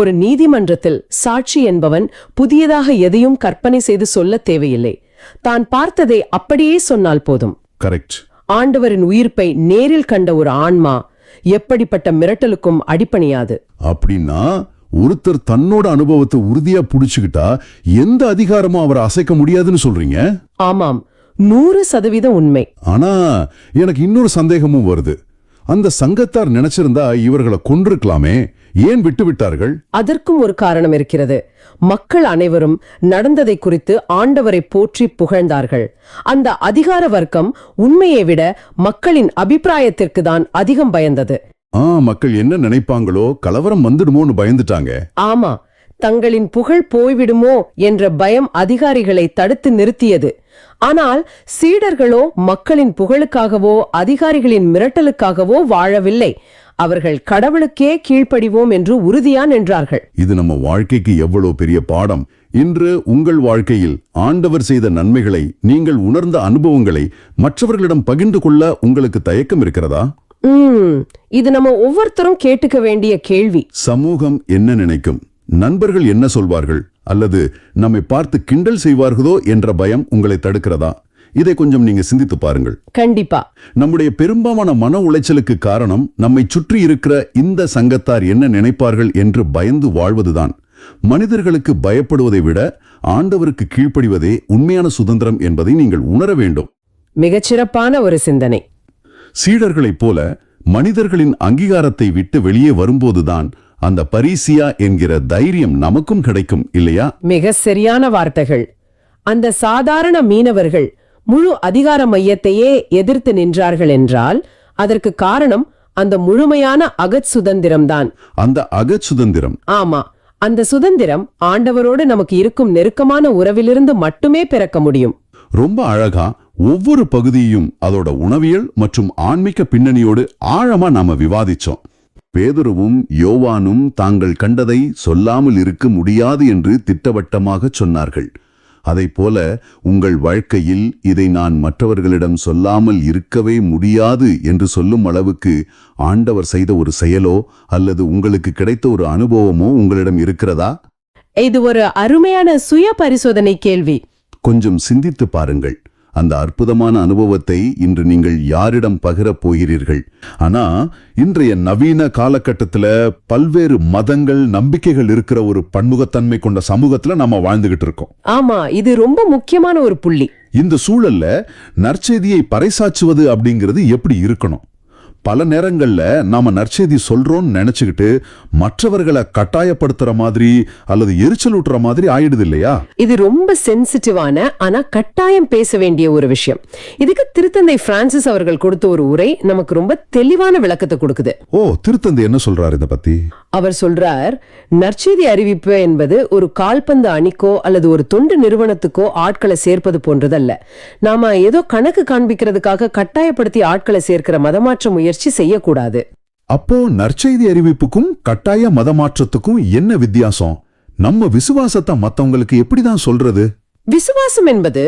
ஒரு நீதிமன்றத்தில் சாட்சி என்பவன் புதியதாக எதையும் கற்பனை செய்து சொல்ல தேவையில்லை. தான் பார்த்ததை அப்படியே சொன்னால் போதும். கரெக்ட். ஆண்டவரின் உயிர்ப்பை நேரில் கண்ட ஒரு ஆன்மா எப்படிப்பட்ட மிரட்டலுக்கும் அடிபணியாது. அப்படின்னா ஒருத்தர் தன்னோட அனுபவத்தை உறுதியா புடிச்சுக்கிட்டா எந்த அதிகாரமும் அவரை அசைக்க முடியாதுன்னு சொல்றீங்க? ஆமாம், 100% உண்மை. ஆனா எனக்கு இன்னொரு சந்தேகமும் வருது. அந்த சங்கத்தார் நினைச்சிருந்தா இவர்களை கொன்றிருக்கலாமே, ஏன் விட்டு விட்டார்கள்? அதற்கும் ஒரு காரணம் இருக்கிறது. மக்கள் அனைவரும் நடந்ததை குறித்து ஆண்டவரை போற்றி புகழ்ந்தார்கள். அந்த அதிகார வர்க்கம் உண்மையை விட மக்களின் அபிப்பிராயத்திற்கு தான் அதிகம் பயந்தது. மக்கள் என்ன நினைப்பாங்களோ, கலவரம் வந்துடுமோன்னு பயந்துட்டாங்க. ஆமா, தங்களின் புகழ் போய்விடுமோ என்ற பயம் அதிகாரிகளை தடுத்து நிறுத்தியது. ஆனால் சீடர்களோ மக்களின் புகழுக்காகவோ அதிகாரிகளின் மிரட்டலுக்காகவோ வாழவில்லை. அவர்கள் கடவுளுக்கே கீழ்ப்படிவோம் என்று உறுதியா நின்றார்கள். இது நம்ம வாழ்க்கைக்கு எவ்வளவு பெரிய பாடம். இன்று உங்கள் வாழ்க்கையில் ஆண்டவர் செய்த நன்மைகளை, நீங்கள் உணர்ந்த அனுபவங்களை மற்றவர்களிடம் பகிர்ந்து கொள்ள உங்களுக்கு தயக்கம் இருக்கிறதா? இது நம்ம ஒவ்வொருத்தரும் கேட்டுக்க வேண்டிய கேள்வி. சமூகம் என்ன நினைக்கும், நண்பர்கள் என்ன சொல்வார்கள், அல்லது நம்மை பார்த்து கிண்டல் செய்வார்களோ என்ற பயம் உங்களை தடுக்கிறதா? இதை கொஞ்சம் நீங்க சிந்தித்து பாருங்கள். கண்டிப்பா. நம்முடைய பெரும்பாலான மன உளைச்சலுக்கு காரணம் நம்மை சுற்றி இருக்கிற இந்த சங்கத்தார் என்ன நினைப்பார்கள் என்று பயந்து வாழ்வதுதான். மனிதர்களுக்கு பயப்படுவதை விட ஆண்டவருக்கு கீழ்ப்படிவதே உண்மையான சுதந்திரம் என்பதை நீங்கள் உணர வேண்டும். மிகச்சிறப்பான ஒரு சிந்தனை. சீடர்களைப் போல மனிதர்களின் அங்கீகாரத்தை விட்டு வெளியே வரும்போதுதான் அந்த பரிசியா என்கிற தைரியம் நமக்கும் கிடைக்கும், இல்லையா? மிக சரியான வார்த்தைகள். அந்த சாதாரண மீனவர்கள் முழு அதிகார மையத்தையே எதிர்த்து நின்றார்கள் என்றால் அதற்கு காரணம் அந்த முழுமையான அகச் சுதந்திரம்தான். அந்த அகச் சுதந்திரம். ஆமா, அந்த சுதந்திரம் ஆண்டவரோடு நமக்கு இருக்கும் நெருக்கமான உறவிலிருந்து மட்டுமே பிறக்க முடியும். ரொம்ப அழகா ஒவ்வொரு பகுதியையும் அதோட உணவியல் மற்றும் ஆன்மீக பின்னணியோடு ஆழமா நாம விவாதிச்சோம். பேதுருவும் யோவானும் தாங்கள் கண்டதை சொல்லாமல் இருக்க முடியாது என்று திட்டவட்டமாக சொன்னார்கள். அதைப்போல உங்கள் வாழ்க்கையில் இதை நான் மற்றவர்களிடம் சொல்லாமல் இருக்கவே முடியாது என்று சொல்லும் அளவுக்கு ஆண்டவர் செய்த ஒரு செயலோ அல்லது உங்களுக்கு கிடைத்த ஒரு அனுபவமோ உங்களிடம் இருக்கிறதா? இது ஒரு அருமையான சுய பரிசோதனை கேள்வி. கொஞ்சம் சிந்தித்து பாருங்கள். அந்த அற்புதமான அனுபவத்தை இன்று நீங்கள் யாரிடம் பகிரப் போகிறீர்கள்? ஆனா இன்றைய நவீன காலகட்டத்துல பல்வேறு மதங்கள், நம்பிக்கைகள் இருக்கிற ஒரு பன்முகத்தன்மை கொண்ட சமூகத்துல நாம வாழ்ந்துகிட்டு இருக்கோம். ஆமா, இது ரொம்ப முக்கியமான ஒரு புள்ளி. இந்த சூழல்ல நற்செய்தியை பறைசாற்றுவது அப்படிங்கிறது எப்படி இருக்கணும்? பல நேரங்கள்ல நாம நற்செய்தி சொல்றோம்னு நினைச்சுக்கிட்டு மற்றவர்களை கட்டாயப்படுத்துற மாதிரி அல்லது எரிச்சல் ஊட்டுற மாதிரி ஆயிடுது இல்லையா? இது ரொம்ப சென்சிட்டிவான ஆனா கட்டாயம் பேச வேண்டிய ஒரு விஷயம். இதுக்கு திருத்தந்தை பிரான்சிஸ் அவர்கள் கொடுத்த ஒரு உரை நமக்கு ரொம்ப தெளிவான விளக்கத்தை கொடுக்குது. திருத்தந்தை என்ன சொல்றாரு இத பத்தி? அவர் சொல்றார், நற்செய்தி அறிவிப்பு என்பது ஒரு கால்பந்து அணிக்கோ அல்லது ஒரு தொண்டு நிறுவனத்துக்கோ ஆட்களை சேர்ப்பது போன்றதல்ல. நாம ஏதோ கணக்கு காண்பிக்கிறதுக்காக கட்டாயப்படுத்தி ஆட்களை சேர்க்கிற மதமாற்ற முயற்சி செய்யக்கூடாது. அப்போ நற்செய்தி அறிவிப்புக்கும் கட்டாய மதமாற்றத்துக்கும் என்ன வித்தியாசம்? நம்ம விசுவாசத்தை மத்தவங்களுக்கு எப்படிதான் சொல்றது? விசுவாசம் என்பது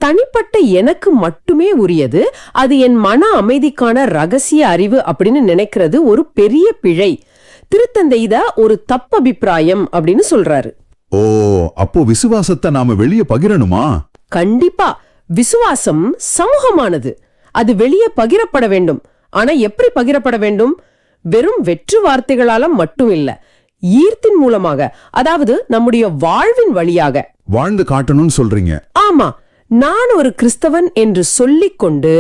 தனிப்பட்ட எனக்கு மட்டுமே உரியது, அது என் மன அமைதிக்கான ரகசிய அறிவு அப்படின்னு நினைக்கிறது ஒரு பெரிய பிழை. திருத்தந்தை இத ஒரு தப்பபிப்பிராயம் அப்படின்னு சொல்றாரு. ஓ, அப்போ விசுவாசத்தை நாம வெளியே பகிரணுமா? கண்டிப்பா. விசுவாசம் சமூகமானது, அது வெளியே பகிரப்பட வேண்டும். ஆனா எப்படி பகிரப்பட வேண்டும்? வெறும் வெற்று வார்த்தைகளால மட்டும் இல்ல, ஈர்த்தின் மூலமாக, அதாவது நம்முடைய வாழ்வின் வழியாக. வாழ்ந்து காட்டணும்னு சொல்றீங்க? ஆமா. நான் ஒரு கிறிஸ்தவன் என்று சொல்லிக் கொண்டு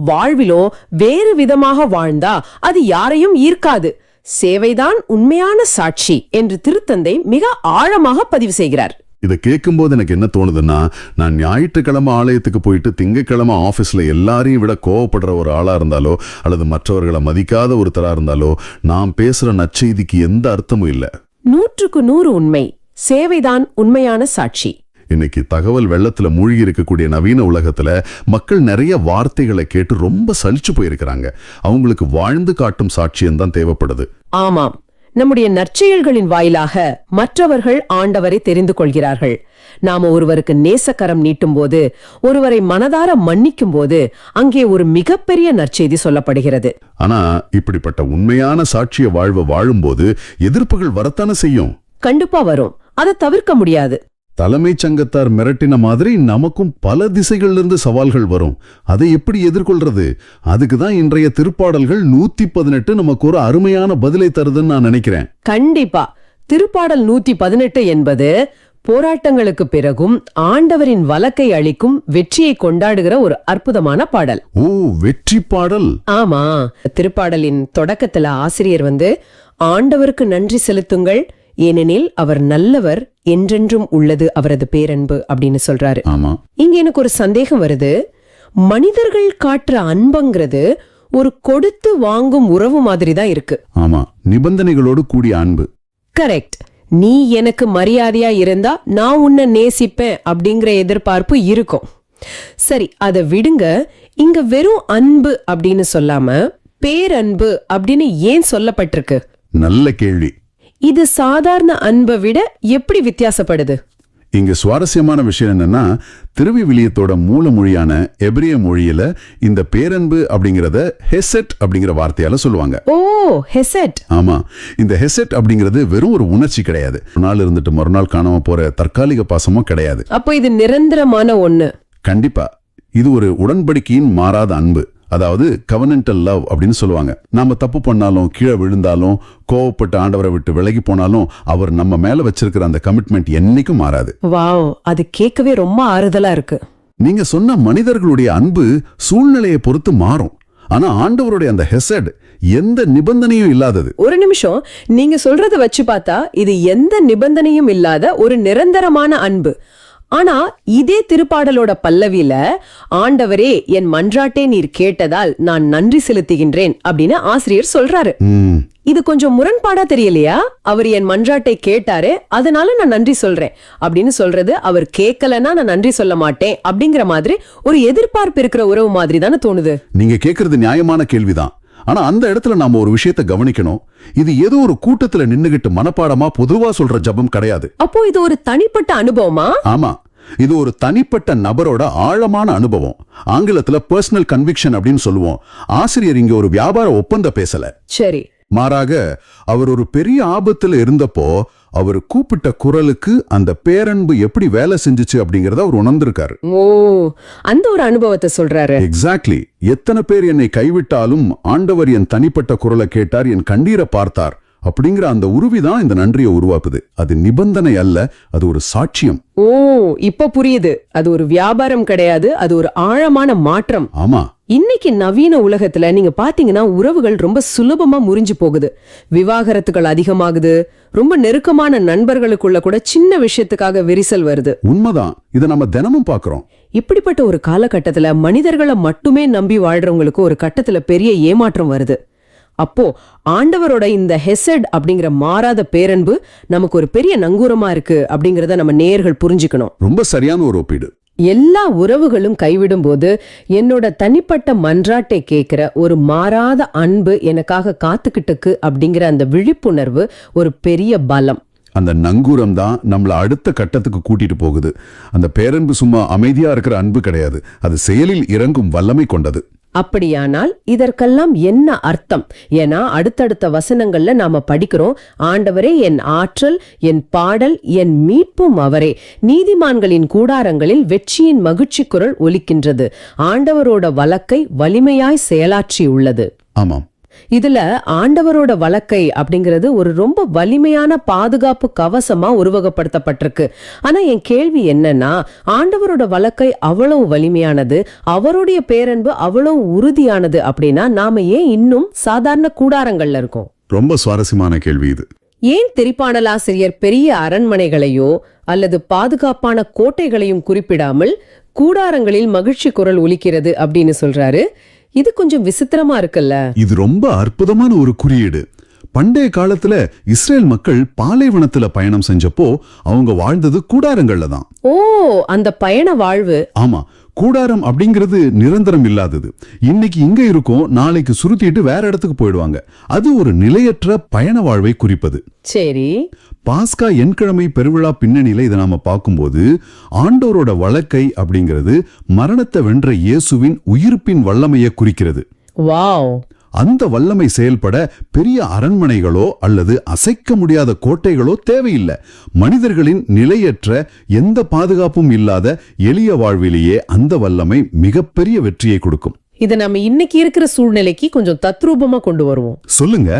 வாழ்விலோ வேறு விதமாக வாழ்ந்தா அது யாரையும் ஈர்க்காது. சேவைதான் உண்மையான சாட்சி என்று திருத்தந்தை மிக ஆழமாக பதிவு செய்கிறார். இதை கேட்கும்போது எனக்கு என்ன தோணுதுன்னா, நான் ஞாயிற்றுக்கிழமை ஆலயத்துக்கு போயிட்டு திங்கக்கிழமை ஆபீஸ்ல எல்லாரையும் விட கோவப்படுற ஒரு ஆளா இருந்தாலோ அல்லது மற்றவர்களை மதிக்காத ஒருத்தரா இருந்தாலோ நாம் பேசுற நற்செய்திக்கு எந்த அர்த்தமும் இல்ல. 100க்கு 100 உண்மை. சேவைதான் உண்மையான சாட்சி. இன்னைக்கு தகவல் வெள்ளத்துல மூழ்கி இருக்கக்கூடிய நவீன உலகத்துல மக்கள் நிறைய வார்த்தைகளை கேட்டு ரொம்ப சலிச்சு போயிருக்கிறாங்க. அவங்களுக்கு வாழ்ந்து காட்டும் சாட்சியம் தான் தேவைப்படுது. ஆமாம். நம்முடைய நற்செயல்களின் வாயிலாக மற்றவர்கள் ஆண்டவரை தெரிந்து கொள்கிறார்கள். நாம ஒருவருக்கு நேசக்கரம் நீட்டும் போது, ஒருவரை மனதார மன்னிக்கும் போது அங்கே ஒரு மிகப்பெரிய நற்செய்தி சொல்லப்படுகிறது. ஆனா இப்படிப்பட்ட உண்மையான சாட்சிய வாழ்வை வாழும்போது எதிர்ப்புகள் வரத்தானே செய்யும். கண்டிப்பா வரும். அதை தவிர்க்க முடியாது. தலைமைச் சங்கத்தார் மிரட்டின மாதிரி நமக்கும் பல திசைகள்ல இருந்து சவால்கள் வரும். அதை எப்படி எதிர்கொள்றது? அதுக்குதான் இன்றைய திருப்பாடல்கள் 118 நமக்கு ஒரு அருமையான பதிலை தருதுன்னு நான் நினைக்கிறேன். கண்டிப்பா. திருப்பாடல் 118 என்பது போராட்டங்களுக்கு பிறகும் ஆண்டவரின் வலக்கை அளிக்கும் வெற்றியை கொண்டாடுகிற ஒரு அற்புதமான பாடல். ஓ, வெற்றி பாடல். ஆமா. திருப்பாடலின் தொடக்கத்துல ஆசிரியர் ஆண்டவருக்கு நன்றி செலுத்துங்கள், ஏனெனில் அவர் நல்லவர், என்றென்றும் உள்ளது அவரது பேரன்பு அப்படின்னு சொல்றாரு. ஆமா. இங்க எனக்கு ஒரு சந்தேகம் வருது. மனிதர்கள் காட்டுற அன்புங்கிறது ஒரு கொடுத்து வாங்கும் உறவு மாதிரி தான் இருக்கு. ஆமா, நிபந்தனைகளோடு கூடிய அன்பு. கரெக்ட். நீ எனக்கு மரியாதையா இருந்தா நான் உன்னை நேசிப்பேன் அப்படிங்கிற எதிர்பார்ப்பு இருக்கும். சரி, அதை விடுங்க. இங்க வெறும் அன்பு அப்படின்னு சொல்லாம பேரன்பு அப்படின்னு ஏன் சொல்லப்பட்டிருக்கு? நல்ல கேள்வி. இது சாதாரண அன்பை விட எப்படி வித்தியாசப்படுது? இங்க சுவாரஸ்யமான விஷயம் என்னன்னா, திருவிவிலியத்தோட மூல மொழியான எபிரிய மொழியில இந்த பேரன்பு அப்படிங்கறத ஹெசெட் அப்படிங்கிற வார்த்தையால சொல்லுவாங்க. ஓ, ஹெசெட். ஆமா, இந்த ஹெசெட் அப்படிங்கிறது வெறும் ஒரு உணர்ச்சி கிடையாது. ஒரு நாள் இருந்துட்டு மறுநாள் காணாம போற தற்காலிக பாசமும் கிடையாது. அப்போ இது நிரந்தரமான ஒண்ணு. கண்டிப்பா. இது ஒரு உடன்படிக்கையின் மாறாத அன்பு, அதாவது கவனன்டல் லவ் அப்படின்னு சொல்லுவாங்க. நாம தப்பு பண்ணாலும், கீழே விழுந்தாலும், கோவப்பட்டு ஆண்டவரை விட்டு விலகி போனாலும் அவர் நம்ம மேல வச்சிருக்கிற அந்த கமிட்மெண்ட் என்னைக்கும் மாறாது. வாவ், அது கேட்கவே ரொம்ப ஆறுதலா இருக்கு. நீங்க சொன்ன மனிதர்களுடைய அன்பு சூழ்நிலையை பொறுத்து மாறும். ஆனா ஆண்டவருடைய அந்த ஹெசட் எந்த நிபந்தனையும் இல்லாதது. ஒரு நிமிஷம், நீங்க சொல்றத வச்சு பார்த்தா இது எந்த நிபந்தனையும் இல்லாத ஒரு நிரந்தரமான அன்பு. ஆனா இதே திருப்பாடலோட பல்லவியில ஆண்டவரே, என் மன்றாட்டை நீர் கேட்டதால் நான் நன்றி செலுத்துகின்றேன் அப்படின்னு ஆசிரியர் சொல்றாரு. இது கொஞ்சம் முரண்பாடா தெரியலையா? அவர் என் மன்றாட்டை கேட்டாரு, அதனால நான் நன்றி சொல்றேன் அப்படின்னு சொல்றது, அவர் கேட்கலன்னா நான் நன்றி சொல்ல மாட்டேன் அப்படிங்கிற மாதிரி ஒரு எதிர்பார்ப்பு இருக்கிற உறவு மாதிரி தானே தோணுது. நீங்க கேட்கறது நியாயமான கேள்விதான். ஆனா அந்த இடத்துல நாம ஒரு விஷயத்தை கவனிக்கணும். இது ஏதோ ஒரு கூட்டத்துல நின்னுகிட்டு மனப்பாடமா பொதுவா சொல்ற ஜபம் கிடையாது. அப்போ இது ஒரு தனிப்பட்ட அனுபவமா? ஆமா, இது ஒரு தனிப்பட்ட நபரோட ஆழமான அனுபவம். ஆங்கிலத்துல பர்சனல் கன்விக்ஷன் அப்படின்னு சொல்லுவோம். ஆசிரியர் இங்க ஒரு வியாபார ஒப்பந்தம் பேசல. சரி. மாறாக அவர் ஒரு பெரிய ஆபத்துல இருந்தப்போ அவர் கூப்பிட்ட குரலுக்கு அந்த பேரன்பு எப்படி வேலை செஞ்சுச்சு அப்படிங்கறத அவர் உணர்ந்திருக்காரு. ஓ, அந்த ஒரு அனுபவத்தை சொல்றாரு. எக்ஸாக்ட்லி. எத்தனை பேர் என்னை கைவிட்டாலும் ஆண்டவர் என் தனிப்பட்ட குரலை கேட்டார், என் கண்ணீரை பார்த்தார் அப்படிங்கிற அந்த உருவிதான் இந்த நன்றியை உருவாக்குது. அது நிபந்தனை அல்ல, அது ஒரு சாட்சியம். ஓ, இப்ப புரியுது. அது ஒரு வியாபாரம் கிடையாது, அது ஒரு ஆழமான மாற்றம். ஆமா. இன்னைக்கு நவீன உலகத்துல நீங்க பாத்தீங்கன்னா உறவுகள் ரொம்ப சுலபமா முறிஞ்சு போகுது. விவாகரத்துகள் அதிகமாகுது. ரொம்ப நெருக்கமான நண்பர்களுக்குள்ள கூட சின்ன விஷயத்துக்காக விரிசல் வருது. உண்மைதான். இதை நம்ம தினமும் பாக்குறோம். இப்படிப்பட்ட ஒரு காலகட்டத்துல மனிதர்களை மட்டுமே நம்பி வாழ்றவங்களுக்கு ஒரு கட்டத்துல பெரிய ஏமாற்றம் வருது. அப்போ ஆண்டவரோட இந்த ஹெசட் அப்படிங்கிற மாறாத பேரன்பு நமக்கு ஒரு பெரிய நங்கூரமா இருக்கு அப்படிங்கறத நம்ம நேயர்கள் புரிஞ்சுக்கணும். ரொம்ப சரியான ஒரு ஒப்பீடு. எல்லா உறவுகளும் கைவிடும் போது என்னோட தனிப்பட்ட மன்றாட்டை கேட்கிற ஒரு மாறாத அன்பு எனக்காக காத்துக்கிட்டுக்கு அப்படிங்கிற அந்த விழிப்புணர்வு ஒரு பெரிய பலம். அந்த நங்கூரம் தான் நம்மள அடுத்த கட்டத்துக்கு கூட்டிட்டு போகுது. அந்த பேரன்பு சும்மா அமைதியா இருக்கிற அன்பு கிடையாது, அது செயலில் இறங்கும் வல்லமை கொண்டது. அப்படியானால் இதற்கெல்லாம் என்ன அர்த்தம்? ஏன்னா அடுத்தடுத்த வசனங்கள்ல நாம படிக்கிறோம், ஆண்டவரே என் ஆற்றல், என் பாடல், என் மீட்பும் அவரே. நீதிமான்களின் கூடாரங்களில் வெற்றியின் மகிழ்ச்சி குரல் ஒலிக்கின்றது. ஆண்டவரோட வழக்கை வலிமையாய் செயலாற்றி உள்ளது. ஆமாம், இதுல ஆண்டவரோட வழக்கை அப்படிங்கிறது ஒரு ரொம்ப வலிமையான பாதுகாப்பு கவசமா உருவகப்படுத்தப்பட்டிருக்கு. ஆனா என் கேள்வி என்னன்னா, ஆண்டவரோட வழக்கை அவ்வளவு வலிமையானது, அவருடைய பேரன்பு அவ்வளவு உறுதியானது அப்படின்னா நாம ஏன் இன்னும் சாதாரண கூடாரங்கள்ல இருக்கோம்? ரொம்ப சுவாரஸ்யமான கேள்வி இது. ஏன் திரிப்பாடலாசிரியர் பெரிய அரண்மனைகளையோ அல்லது பாதுகாப்பான கோட்டைகளையும் குறிப்பிடாமல் கூடாரங்களில் மகிழ்ச்சி குரல் ஒலிக்கிறது அப்படின்னு சொல்றாரு? இது கொஞ்சம் விசித்திரமா இருக்குல்ல. இது ரொம்ப அற்புதமான ஒரு குறியீடு. பண்டைய காலத்துல இஸ்ரேல் மக்கள் பாலைவனத்துல பயணம் செஞ்சப்போ அவங்க வாழ்ந்தது கூடாரங்கள்ல தான். ஓ, அந்த பயண வாழ்வு. ஆமா, கூடாரம் அப்படிங்கிறது நிரந்தரம் இல்லாதது. இன்னைக்கு இங்க இருக்கும், நாளைக்கு சுருட்டிட்டு வேற இடத்துக்கு போயிடுவாங்க. அது ஒரு நிலையற்ற பயண வாழ்வை குறிப்பது. சரி, பாஸ்கா எண்கிழமை பெருவிழா பின்னணியில இதை நாம பார்க்கும்போது ஆண்டோரோட வழக்கை அப்படிங்கிறது மரணத்தை வென்ற இயேசுவின் உயிர்ப்பின் வல்லமையை குறிக்கிறது. வாவ்! அந்த வல்லமை செயல்பட பெரிய அரண்மனைகளோ அல்லது அசைக்க முடியாத கோட்டைகளோ தேவையில்லை. மனிதர்களின் நிலையற்ற எந்த பாதுகாப்பும் இல்லாத எளிய வாழ்விலேயே அந்த வல்லமை மிகப்பெரிய வெற்றியை கொடுக்கும். இதை நம்ம இன்னைக்கு இருக்கிற சூழ்நிலைக்கு கொஞ்சம் தத்ரூபமா கொண்டு வருவோம். சொல்லுங்க.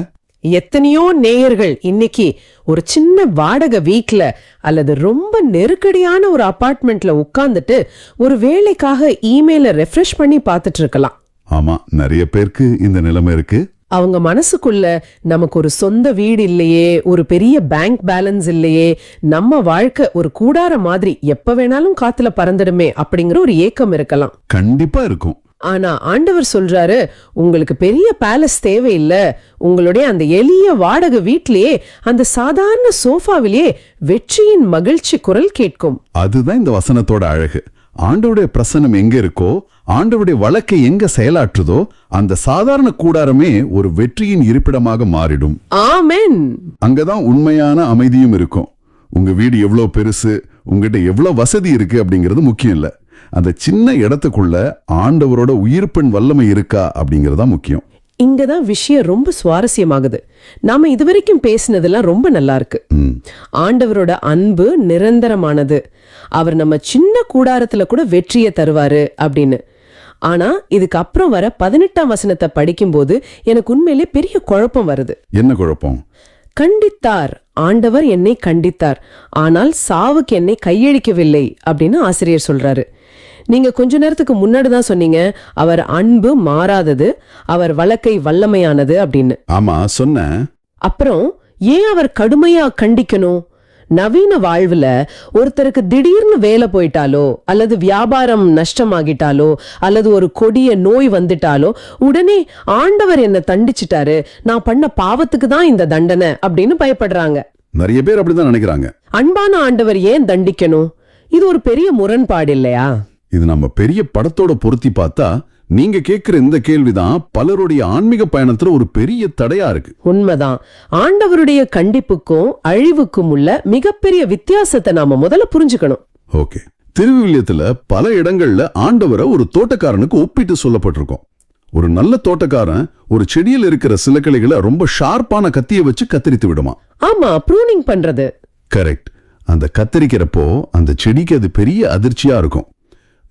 எத்தனையோ நேயர்கள் இன்னைக்கு ஒரு சின்ன வாடகை வீட்ல அல்லது ரொம்ப நெருக்கடியான ஒரு அபார்ட்மெண்ட்ல உட்கார்ந்துட்டு ஒரு வேலைக்காக இமெயில ரெஃப்ரெஷ் பண்ணி பார்த்துட்டு இருக்கலாம். ஆமா, நிறைய பேருக்கு இந்த நிலைமை இருக்கு. அவங்க மனசுக்குள்ள நமக்கு ஒரு சொந்த வீடு இல்லையே, ஒரு பெரிய பேங்க் பேலன்ஸ் இல்லையே, நம்ம வாழ்க்கை ஒரு கூடார மாதிரி எப்ப வேணாலும் காத்துல பறந்துடுமே அப்படிங்கிற ஒரு ஏக்கம் இருக்கலாம். கண்டிப்பா இருக்கும். ஆனா ஆண்டவர் சொல்றாரு, உங்களுக்கு பெரிய பேலஸ் தேவையில்லை, உங்களுடைய அந்த எளிய வாடகை வீட்லயே அந்த சாதாரண சோஃபாவிலேயே வெற்றியின் மகிழ்ச்சி குரல் கேட்கும். அதுதான் இந்த வசனத்தோட அழகு. ஆண்டவருடைய பிரசன்னம் எங்க இருக்கோ, ஆண்டவருடைய வழக்கை எங்க செயலாற்றுதோ, அந்த சாதாரண கூடாரமே ஒரு வெற்றியின் இருப்பிடமாக மாறிடும். ஆமென். அங்கதான் உண்மையான அமைதியும் இருக்கும். உங்க வீடு எவ்வளவு பெருசு, உங்ககிட்ட எவ்வளவு வசதி இருக்கு அப்படிங்கிறது முக்கியம் இல்ல. அந்த சின்ன இடத்துக்குள்ள ஆண்டவரோட உயிர்ப்பின் வல்லமை இருக்கா அப்படிங்கறதா முக்கியம். இங்கதான் விஷயம் ரொம்ப சுவாரஸ்யமாகுது. நாம இதுவரைக்கும் பேசினதெல்லாம் ரொம்ப நல்லா இருக்கு. ஆண்டவரோட அன்பு நிரந்தரமானது, அவர் நம்ம சின்ன கூடாரத்துல கூட வெற்றியை தருவாரு அப்படின்னு. ஆனா இதுக்கு அப்புறம் வர 18ஆம் வசனத்தை படிக்கும்போது எனக்கு உண்மையிலே பெரிய குழப்பம் வருது. என்ன குழப்பம்? கண்டித்தார், ஆண்டவர் என்னை கண்டித்தார், ஆனால் சாவுக்கு என்னை கையளிக்கவில்லை அப்படின்னு ஆசிரியர் சொல்றாரு. நீங்க கொஞ்ச நேரத்துக்கு முன்னாடி தான் சொன்னீங்க, அவர் அன்பு மாறாதது, அவர் வழக்கை வல்லமையானது அப்படின்னு. ஆமா, சொன்ன. அப்புறம் ஏன் அவர் கடுமையா கண்டிக்கணும்? நவீன வாழ்வுல ஒருத்தருக்கு திடீர்னு வேலை போயிட்டாலோ அல்லது வியாபாரம் நஷ்டமாகிட்டாலோ அல்லது ஒரு கொடிய நோய் வந்துட்டாலோ உடனே ஆண்டவர் என்ன தண்டிச்சிட்டாரு, நான் பண்ண பாவத்துக்கு தான் இந்த தண்டனை அப்படின்னு பயப்படுறாங்க. நிறைய பேர் அப்படிதான் நினைக்கிறாங்க. அன்பான ஆண்டவர் ஏன் தண்டிக்கணும்? இது ஒரு பெரிய முரண்பாடு இல்லையா? இது நம்ம பெரிய படத்தோட பொருத்தி பார்த்தா நீங்க கேட்கிற இந்த கேள்விதான் பலருடைய ஆன்மீக பயணத்துல ஒரு பெரிய தடையா இருக்கு. உண்மைதான். ஆண்டவருடைய கண்டிப்புக்கும் அழிவுக்கும் உள்ள மிகப்பெரிய வித்தியாசத்தை நாம முதல்ல புரிஞ்சுக்கணும். ஓகே, திருவிவிலியத்துல பல இடங்கள்ல ஆண்டவரை ஒரு தோட்டக்காரனுக்கு ஒப்பிட்டு சொல்லப்பட்டிருக்கோம். ஒரு நல்ல தோட்டக்காரன் ஒரு செடியில் இருக்கிற சில கிளைகளை ரொம்ப ஷார்ப்பான கத்தியை வச்சு கத்தரித்து விடுமா. ஆமா, ப்ரூனிங் பண்றது. கரெக்ட். அந்த கத்தரிக்கிறப்போ அந்த செடிக்கு அது பெரிய அதிர்ச்சியா இருக்கும்.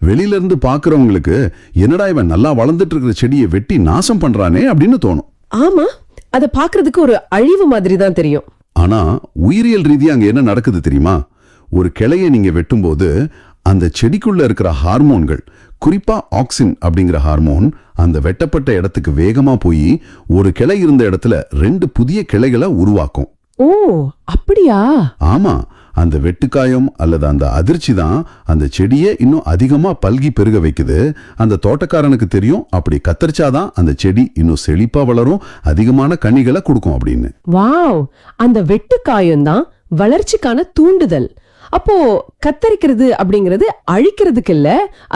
வெளியில இருந்து பாக்குறவங்களுக்கு என்னடா இவன் நல்லா வளர்ந்துட்டு இருக்கிற செடியை வெட்டி நாசம் பண்றானே அப்படின்னு தோணும். ஆமா, அதை பாக்குறதுக்கு ஒரு அழிவு மாதிரி தான் தெரியும். ஆனா உயிரியல் ரீதியா அங்க என்ன நடக்குது தெரியுமா? ஒரு கிளையை நீங்க வெட்டும்போது அந்த செடிக்குள்ள இருக்கிற ஹார்மோன்கள், குறிப்பா ஆக்சின் அப்படிங்கிற ஹார்மோன் அந்த வெட்டப்பட்ட இடத்துக்கு வேகமா போய் ஒரு கிளை இருந்த இடத்துல 2 புதிய கிளைகளை உருவாக்கும். ஓ, அப்படியா? ஆமா, அந்த வெட்டுக்காயம் அல்லது அந்த அதிர்ச்சி தான் அந்த செடியை இன்னும் அதிகமா பல்கி பெருக வைக்குது. அந்த தோட்டக்காரனுக்கு தெரியும், அப்படி கத்தரிச்சாதான் அந்த செடி இன்னும் செழிப்பா வளரும், அதிகமான கனிகளை கொடுக்கும் அப்படின்னு. வாவ், அந்த வெட்டுக்காயம் தான் வளர்ச்சிக்கான தூண்டுதல். அப்போ கத்தரிக்கிறது அப்படிங்கிறது அழிக்கிறதுக்கு இல்ல,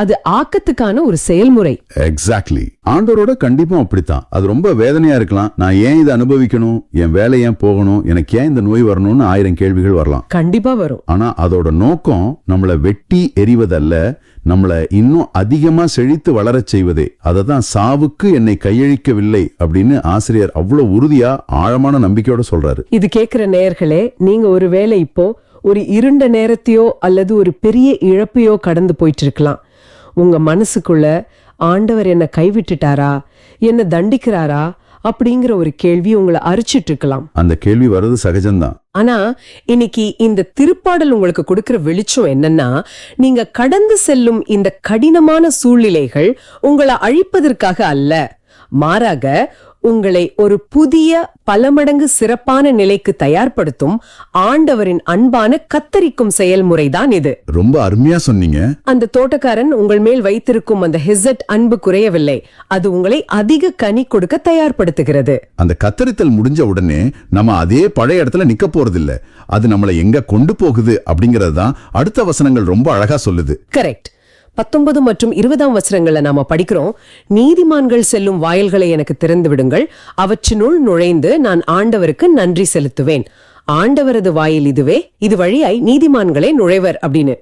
அது ஆக்கத்துக்கான ஒரு செயல்முறை. எக்ஸாக்ட்லி. ஆண்டவரோட கண்டிப்பா அப்படித்தான். அது ரொம்ப வேதனையா இருக்கலாம். நான் ஏன் இதை அனுபவிக்கணும், என் வேலை ஏன் போகணும், எனக்கு ஏன் இந்த நோய் வரணும்னு 1000 கேள்விகள் வரலாம். கண்டிப்பா வரும். ஆனா அதோட நோக்கம் நம்மளை வெட்டி எறிவதல்ல, நம்மளை இன்னும் அதிகமா செழித்து வளரச் செய்வதே. அததான் சாவுக்கு என்னை கையழிக்கவில்லை அப்படின்னு ஆசிரியர் அவ்வளவு உறுதியா ஆழமான நம்பிக்கையோட சொல்றாரு. இது கேட்கிற நேயர்களே, நீங்க ஒருவேளை இப்போ ஒரு இருண்ட நேரத்தையோ அல்லது ஒரு பெரிய இழப்பையோ கடந்து போயிட்டு இருக்கலாம். உங்க மனசுக்குள்ள ஆண்டவர் என்ன கைவிட்டுட்டாரா, என்ன தண்டிக்கிறாரா அப்படிங்கிற ஒரு கேள்வி உங்களை அரிச்சிட்டு இருக்கலாம். அந்த கேள்வி வர்றது சகஜம்தான். ஆனா இன்னைக்கு இந்த திருப்பாடல் உங்களுக்கு கொடுக்கிற வெளிச்சம் என்னன்னா, நீங்க கடந்து செல்லும் இந்த கடினமான சூழ்நிலைகள் உங்களை அழிப்பதற்காக அல்ல, மாறாக உங்களை ஒரு புதிய பல மடங்கு சிறப்பான நிலைக்கு தயார்படுத்தும் ஆண்டவரின் அன்பான கத்தரிக்கும் செயல்முறைதான் இது. ரொம்ப அருமையா சொன்னீங்க. அந்த தோட்டக்காரன் உங்கள் மேல் வைத்திருக்கும் அந்த ஹெசட் அன்பு குறையவில்லை, அது உங்களை அதிக கனி கொடுக்க தயார்படுத்துகிறது. அந்த கத்தரித்தல் முடிஞ்ச உடனே நம்ம அதே பழைய இடத்துல நிக்க போறதில்ல, அது நம்மளை எங்க கொண்டு போகுது அப்படிங்கறது தான் அடுத்த வசனங்கள் ரொம்ப அழகா சொல்லுது. கரெக்ட். 19 மற்றும் 20 வசனங்கள்ல நாம படிக்கிறோம், நீதிமான்கள் செல்லும் வாயில்களை எனக்கு திறந்து விடுங்கள், அவற்றினுள் நுழைந்து நான் ஆண்டவருக்கு நன்றி செலுத்துவேன். ஆண்டவரது வாயில் இதுவே, இது வழியாய் நீதிமான்களே நுழைவர் அப்படின்னு.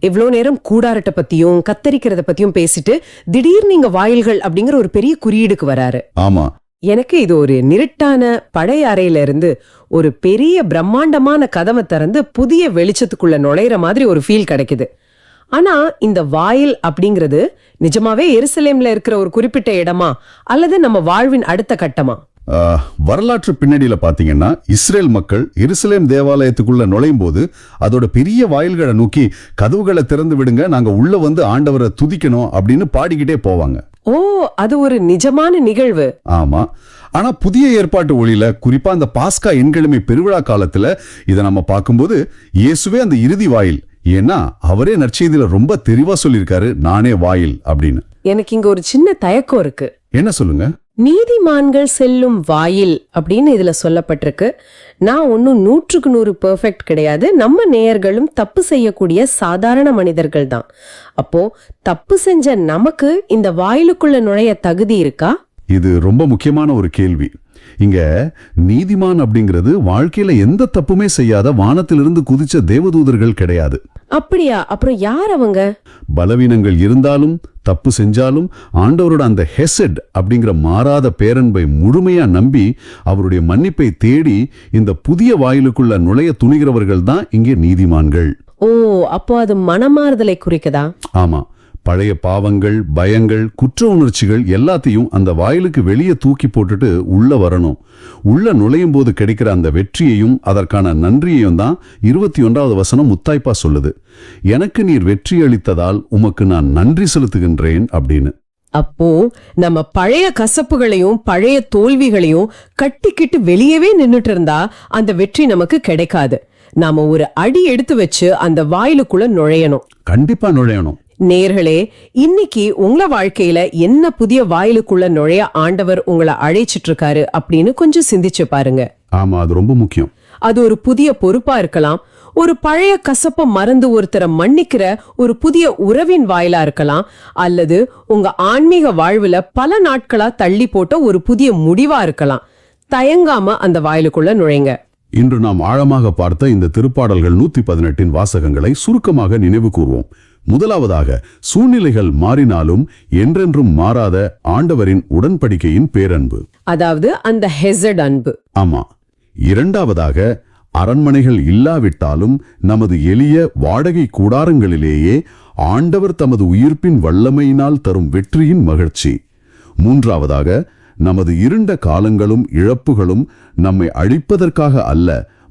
இவ்ளோ நேரம் கூடாரத்தை பத்தியும் கத்தரிக்கிறத பத்தியும் பேசிட்டு திடீர்னு நீங்க வாயில்கள் அப்படிங்கிற ஒரு பெரிய குறியீடுக்கு வராரு. ஆமா, எனக்கு இது ஒரு நிருட்டான பழைய அறையில இருந்து ஒரு பெரிய பிரம்மாண்டமான கதவை திறந்து புதிய வெளிச்சத்துக்குள்ள நுழையிற மாதிரி ஒரு ஃபீல் கிடைக்குது. ஆனா இந்த வாயில் அப்படிங்கிறது நிஜமாவே எருசலேம்ல இருக்கிற ஒரு குறிப்பிட்ட இடமா அல்லது நம்ம வாழ்வின் அடுத்த கட்டமா? வரலாற்று பின்னணியில பாத்தீங்கன்னா, இஸ்ரேல் மக்கள் எருசலேம் தேவாலயத்துக்குள்ள நுழையும் போது அதோட பெரிய வாயில்களை நோக்கி கதவுகளை திறந்து விடுங்க, நாங்க உள்ள வந்து ஆண்டவரை துதிக்கணும் அப்படின்னு பாடிக்கிட்டே போவாங்க. ஓ, அது ஒரு நிஜமான நிகழ்வு. ஆமா. ஆனா புதிய ஏற்பாட்டு ஒளியில, குறிப்பா அந்த பாஸ்கா எண்கிழமை பெருவிழா காலத்துல இதை நம்ம பார்க்கும்போது இயேசுவே அந்த இறுதி வாயில். ஏன்னா அவரே நற்செய்தியில ரொம்ப தெளிவா சொல்லியிருக்காரு, நானே வாயில் அப்படின்னு. எனக்கு இங்க ஒரு சின்ன தயக்கம் இருக்கு. என்ன சொல்லுங்க? நீதிமான்கள் செல்லும் வாயில் அப்படின்னு இதுல சொல்லப்பட்டிருக்கு. நான் ஒன்னும் 100க்கு 100 பெர்ஃபெக்ட் கிடையாது. நம்ம நேயர்களும் தப்பு செய்யக்கூடிய சாதாரண மனிதர்கள் தான். அப்போ தப்பு செஞ்ச நமக்கு இந்த வாயிலுக்குள்ள நுழைய தகுதி இருக்கா? இது ரொம்ப முக்கியமான ஒரு கேள்வி. இங்க நீதிமான் அப்படிங்கிறது வாழ்க்கையில எந்த தப்புமே செய்யாத வானத்திலிருந்து குதிச்ச தேவதூதர்கள் கிடையாது. அப்படியா? அப்புறம் யார் அவங்க? பலவீனங்கள் இருந்தாலும் தப்பு செஞ்சாலும் ஆண்டவரோட அந்த ஹெசட் அப்படிங்கிற மாறாத பேரன்பை முழுமையா நம்பி அவருடைய மன்னிப்பை தேடி இந்த புதிய வாயிலுக்குள்ள நுழைய துணிகிறவர்கள் தான் இங்கே நீதிமான்கள். ஓ, அப்போ அது மனமாறுதலை குறிக்கதா? ஆமா. பழைய பாவங்கள், பயங்கள், குற்ற உணர்ச்சிகள் எல்லாத்தையும் அந்த வாயிலுக்கு வெளியே தூக்கி போட்டுட்டு உள்ள வரணும். உள்ள நுழையும் போது கிடைக்கிற அந்த வெற்றியையும் அதற்கான நன்றியையும் தான் 21வது வசனம் முத்தாய்ப்பா சொல்லுது. எனக்கு நீர் வெற்றி அளித்ததால் உமக்கு நான் நன்றி செலுத்துகின்றேன் அப்படின்னு. அப்போ நம்ம பழைய கசப்புகளையும் பழைய தோல்விகளையும் கட்டிக்கிட்டு வெளியவே நின்னுட்டு இருந்தா அந்த வெற்றி நமக்கு கிடைக்காது. நாம ஒரு அடி எடுத்து வச்சு அந்த வாயிலுக்குள்ள நுழையணும். கண்டிப்பா நுழையணும். நேர்களே, இன்னைக்கு உங்கள வாழ்க்கையில என்ன புதிய வாயிலுக்குள்ள நுழைய ஆண்டவர் உங்களை அழைச்சிட்டு இருக்காரு அப்படின்னு கொஞ்சம் சிந்திச்சு பாருங்க. ஆமா, அது ரொம்ப முக்கியம். அது ஒரு புதிய பொறுப்பா இருக்கலாம், ஒரு பழைய கசப்ப மறந்து ஒருத்தரை மன்னிக்கிற ஒரு புதிய உறவின் வாயிலா இருக்கலாம், அல்லது உங்க ஆன்மீக வாழ்வுல பல நாட்களா தள்ளி போட்ட ஒரு புதிய முடிவா இருக்கலாம். தயங்காம அந்த வாயிலுக்குள்ள நுழைங்க. இன்று நாம் ஆழமாக பார்த்த இந்த திருப்பாடல்கள் 118 வாசகங்களை சுருக்கமாக நினைவு கூர்வோம். முதலாவதாக, சூழ்நிலைகள் மாறினாலும் என்றென்றும் மாறாத ஆண்டவரின் உடன்படிக்கையின் பேரன்பு, அதாவது அந்த ஹெசட் அன்பு. ஆமா. இரண்டாவதாக, அரண்மனைகள் இல்லாவிட்டாலும் நமது எளிய வாடகை கூடாரங்களிலேயே ஆண்டவர் தமது உயிர்ப்பின் வல்லமையினால் தரும் வெற்றியின் மகிழ்ச்சி. மூன்றாவதாக, நமது இருண்ட காலங்களும் இழப்புகளும் நம்மை அழிப்பதற்காக அல்ல,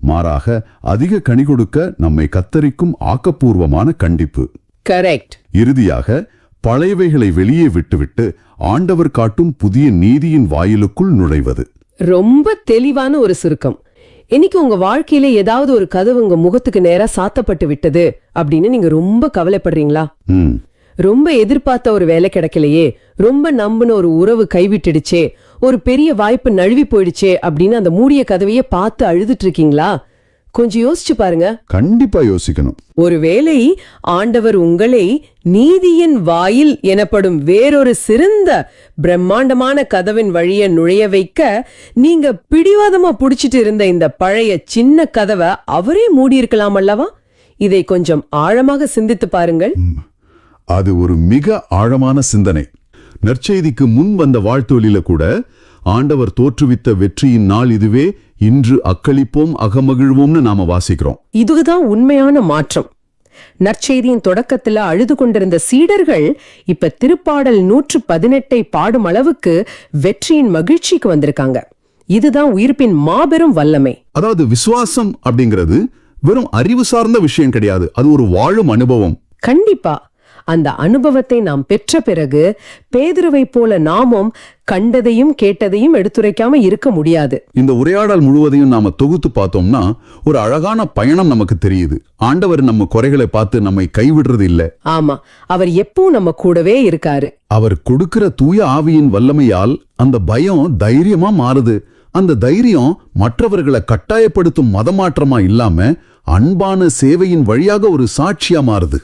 மாறாக அதிக கனி கொடுக்க நம்மை கத்தரிக்கும் ஆக்கப்பூர்வமான கண்டிப்பு. கரெக்ட். இறுதியாக, பழையவைகளை வெளியே விட்டுவிட்டு ஆண்டவர் காட்டும் புதிய நீதியின் வாயிலுக்குள் நுழைவது. ரொம்ப தெளிவான ஒரு சுருக்கம். இன்னைக்கு உங்க வாழ்க்கையில ஏதாவது ஒரு கதவு உங்க முகத்துக்கு நேரா சாத்தப்பட்டு விட்டது அப்படின்னு நீங்க ரொம்ப கவலைப்படுறீங்களா? ரொம்ப எதிர்பார்த்த ஒரு வேலை கிடைக்கலையே, ரொம்ப நம்பின ஒரு உறவு கைவிட்டுடுச்சே, ஒரு பெரிய வாய்ப்பு நழுவி போயிடுச்சே அப்படின்னு அந்த மூடிய கதவையே பார்த்து அழுதுட்டு இருக்கீங்களா? கொஞ்சம் யோசிச்சு பாருங்க. கண்டிப்பா யோசிக்கணும். ஒருவேளை ஆண்டவர் உங்களை நீதியின் வாயில் எனப்படும் வேறொரு சிறந்த பிரம்மாண்டமான கதவின் வழிய நுழைய வைக்க நீங்க பிடிவாதமா புடிச்சிட்டு இருந்த இந்த பழைய சின்ன கதவை அவரே மூடியிருக்கலாம் அல்லவா? இதை கொஞ்சம் ஆழமாக சிந்தித்து பாருங்கள். அது ஒரு மிக ஆழமான சிந்தனை. நற்செய்திக்கு முன் வந்த வாழ்த்தொலியில கூட ஆண்டவர் தோற்றுவித்த வெற்றியின் நாள் இதுவே, இன்று அக்களிப்போம் அகமகிழ்வோம்னு நாம வாசிக்கிறோம். இதுதான் உண்மையான மாற்றம். நற்செய்தியின் தொடக்கத்துல அழுது கொண்டிருந்த சீடர்கள் இப்ப திருப்பாடல் 118 பாடும் அளவுக்கு வெற்றியின் மகிழ்ச்சிக்கு வந்திருக்காங்க. இதுதான் உயிர்ப்பின் மாபெரும் வல்லமை. அதாவது விசுவாசம் அப்படிங்கிறது வெறும் அறிவு சார்ந்த விஷயம் கிடையாது, அது ஒரு வாழும் அனுபவம். கண்டிப்பா. அந்த அனுபவத்தை நாம் பெற்ற பிறகு பேதுருவை போல நாமும் கண்டதையும் கேட்டதையும் எடுத்துரைக்காம இருக்க முடியாது. இந்த உரையாடல் முழுவதையும் நாம தொகுத்து பார்த்தோம்னா ஒரு அழகான பயணம் நமக்கு தெரியுது. ஆண்டவர் நம்ம குறைகளை பார்த்து நம்மை கைவிடுறது இல்ல. ஆமா, அவர் எப்பவும் நம்ம கூடவே இருக்காரு. அவர் கொடுக்கிற தூய ஆவியின் வல்லமையால் அந்த பயம் தைரியமா மாறுது. அந்த தைரியம் மற்றவர்களை கட்டாயப்படுத்தும் மதமாற்றமா இல்லாம அன்பான சேவையின் வழியாக ஒரு சாட்சியா மாறுது.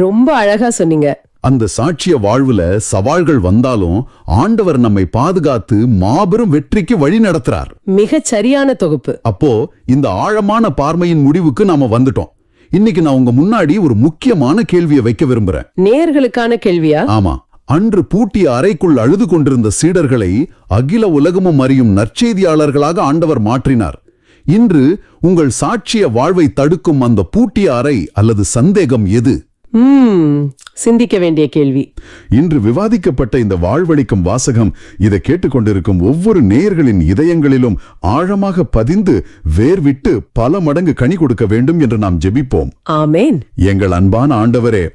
ரொம்ப அழகா சொன்னீங்க. அந்த சாட்சிய வாழ்வுல சவால்கள் வந்தாலும் ஆண்டவர் நம்மை பாதுகாத்து மாபெரும் வெற்றிக்கு வழி நடத்துறார். மிகச் சரியான தொகுப்பு. அப்போ இந்த ஆழமான பார்வையின் முடிவுக்கு நாம வந்துட்டோம். இன்னைக்கு நான் உங்க முன்னாடி ஒரு முக்கியமான கேள்வியை வைக்க விரும்புறேன். நேயர்களுக்கான கேள்வியா? ஆமா. அன்று பூட்டிய அறைக்குள் அழுது கொண்டிருந்த சீடர்களை அகில உலகமும் அறியும் நற்செய்தியாளர்களாக ஆண்டவர் மாற்றினார். இன்று உங்கள் சாட்சிய வாழ்வை தடுக்கும் அந்த பூட்டிய அறை அல்லது சந்தேகம் எது? சிந்திக்க வேண்டிய கேள்வி. இன்று விவாதிக்கப்பட்ட இந்த வாழ்வளிக்கும் வாசகம் இதை கேட்டுக்கொண்டிருக்கும் ஒவ்வொரு நேயர்களின் இதயங்களிலும் ஆழமாக பதிந்து வேர்விட்டு பல மடங்கு கனி கொடுக்க வேண்டும் என்று நாம் ஜெபிப்போம். ஆமென். எங்கள் அன்பான ஆண்டவரே,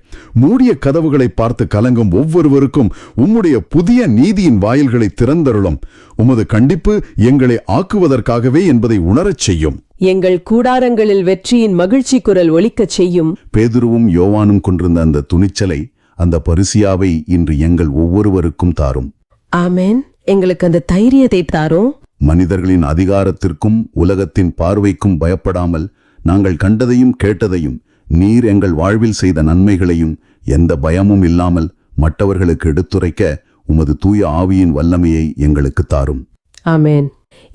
மூடிய கதவுகளை பார்த்து கலங்கும் ஒவ்வொருவருக்கும் உம்முடைய புதிய நீதியின் வாயில்களை திறந்தருளும். உமது கண்டிப்பு எங்களை ஆக்குவதற்காகவே என்பதை உணரச் செய்யும். எங்கள் கூடாரங்களில் வெற்றியின் மகிழ்ச்சி குரல் ஒலிக்கச் செய்யும். பேதுருவும் யோவானும் கொண்டிருந்த அந்த துணிச்சலை, அந்த பரிசியாவை இன்று எங்கள் ஒவ்வொருவருக்கும் தாரும். ஆமென். எங்களுக்கு அந்த தைரியத்தை தாரும். மனிதர்களின் அதிகாரத்திற்கும் உலகத்தின் பார்வைக்கும் பயப்படாமல் நாங்கள் கண்டதையும் கேட்டதையும், நீர் எங்கள் வாழ்வில் செய்த நன்மைகளையும் எந்த பயமும் இல்லாமல் மற்றவர்களுக்கு எடுத்துரைக்க உமது தூய ஆவியின் வல்லமையை எங்களுக்கு தாரும். ஆமென்.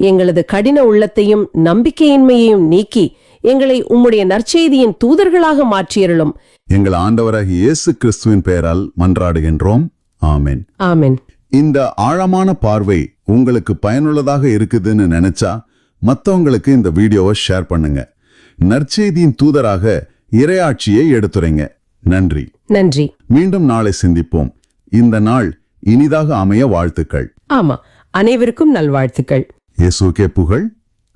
எங்களது கடின உள்ளத்தையும் நம்பிக்கையின்மையையும் நீக்கி எங்களை உம்முடைய நற்செய்தியின் தூதர்களாக மாற்றியருளும். எங்கள் ஆண்டவராகிய இயேசு கிறிஸ்துவின் பெயரால் மன்றாடுகின்றோம். ஆமென். ஆமென். இந்த ஆழமான பார்வை உங்களுக்கு பயனுள்ளதாக இருக்குதுன்னு நினைச்சா மற்றவங்களுக்கு இந்த வீடியோவை ஷேர் பண்ணுங்க. நற்செய்தியின் தூதராக இறையாட்சியை எடுத்துரைங்க. நன்றி. நன்றி. மீண்டும் நாளை சிந்திப்போம். இந்த நாள் இனிதாக அமைய வாழ்த்துக்கள். ஆமா, அனைவருக்கும் நல்வாழ்த்துக்கள். இயேசுவுக்கே புகழ்,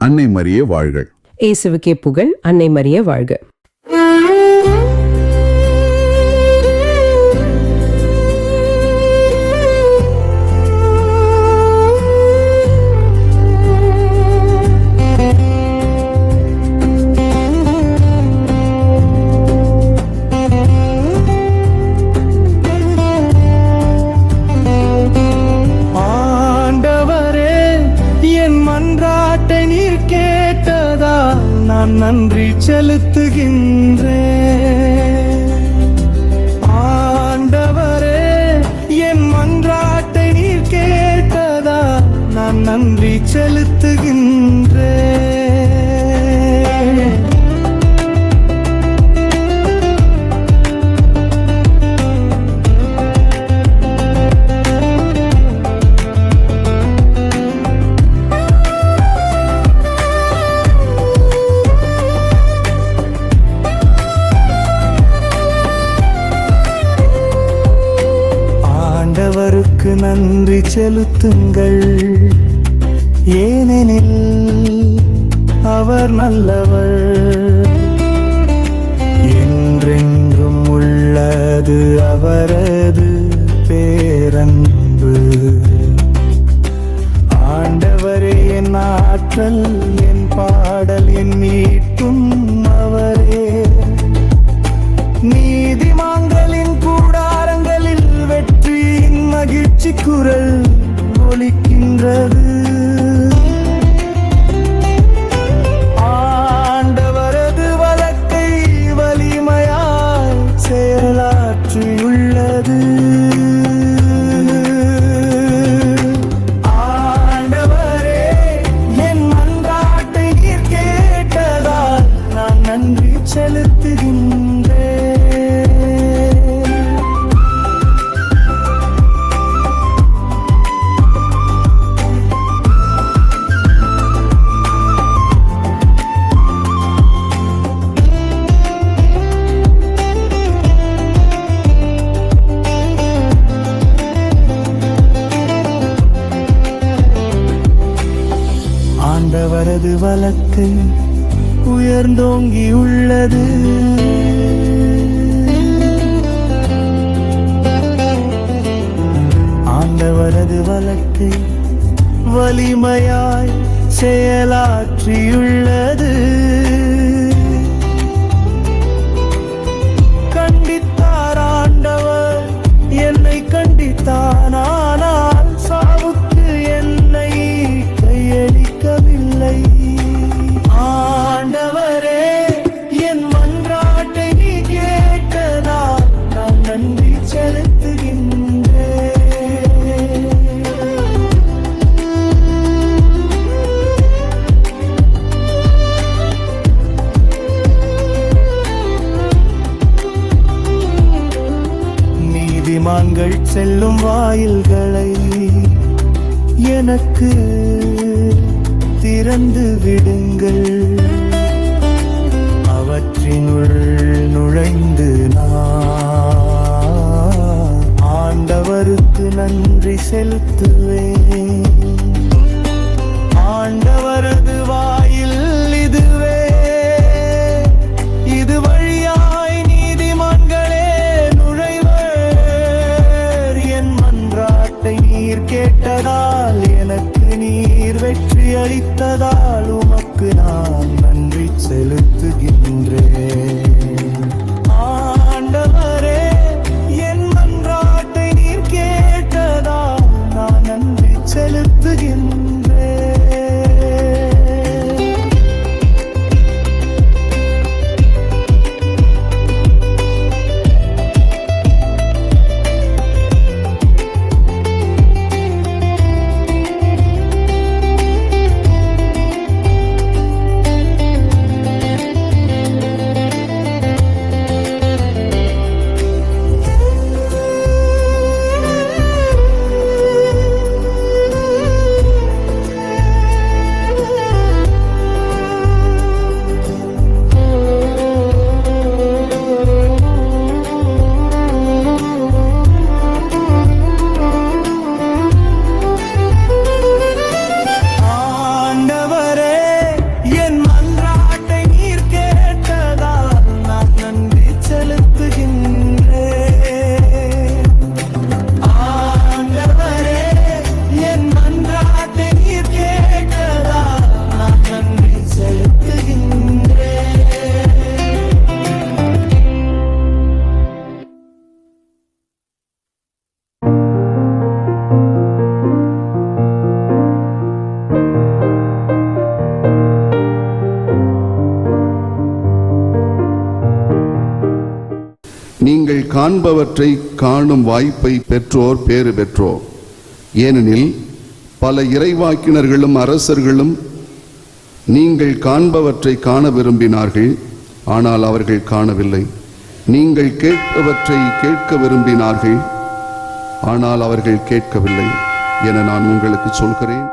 அன்னை மரியே வாழ்க. இயேசுவுக்கே புகழ், அன்னை மரியே வாழ்க. நன்றி செலுத்துகின்றேன். ஆண்டவரே, என் மன்றாட்டை நீர் கேட்டதா நான் நன்றி செலுத்துகின்றேன். நன்றி செலுத்துங்கள், ஏனெனில் அவர் நல்லவர். என்றென்றும் உள்ளது அவரது பேரன்பு. ஆண்டவரே என் ஆற்றல், என் பாடல், ஆண்டவரது வழக்கு உயர்ந்தோங்கி உள்ளது. ஆண்டவரது வழக்கு வலிமையாய் செயலாற்றியுள்ளது. கண்டித்தார் ஆண்டவர் என்னை கண்டித்தான், ஆனால் சாவுக்கு என்னை கையளிக்கவில்லை. ஆண்டவரே, என் மன்றாட்டை நீ கேட்டதால் நான் நன்றி செலுத்துகின்றேன். நீதிமான்கள் செல்லும் வாயில்களை எனக்கு திறந்து விடுங்கள். அவற்றினுள் நுழைந்து நான் ஆண்டவருக்கு நன்றி செலுத்துவேன். ஆண்டவரது வாயில் இதுவே, இது வழியாய் நீதிமான்களே நுழைவர். என் மன்றாட்டை நீர் கேட்டதால், எனக்கு நீர் வெற்றி அளித்ததால் உமக்கு நான் நன்றி செலுத்துகின்றேன். ஆண்டவரே, என் மன்றாட்டை நீர் கேட்டதால் நான் நன்றி செலுத்துகின்றேன். நீங்கள் காண்பவற்றை காணும் வாய்ப்பை பெற்றோர் பேறு பெற்றோர். ஏனெனில் பல இறைவாக்கினர்களும் அரசர்களும் நீங்கள் காண்பவற்றை காண விரும்பினார்கள், ஆனால் அவர்கள் காணவில்லை. நீங்கள் கேட்பவற்றை கேட்க விரும்பினார்கள், ஆனால் அவர்கள் கேட்கவில்லை என நான் உங்களுக்கு சொல்கிறேன்.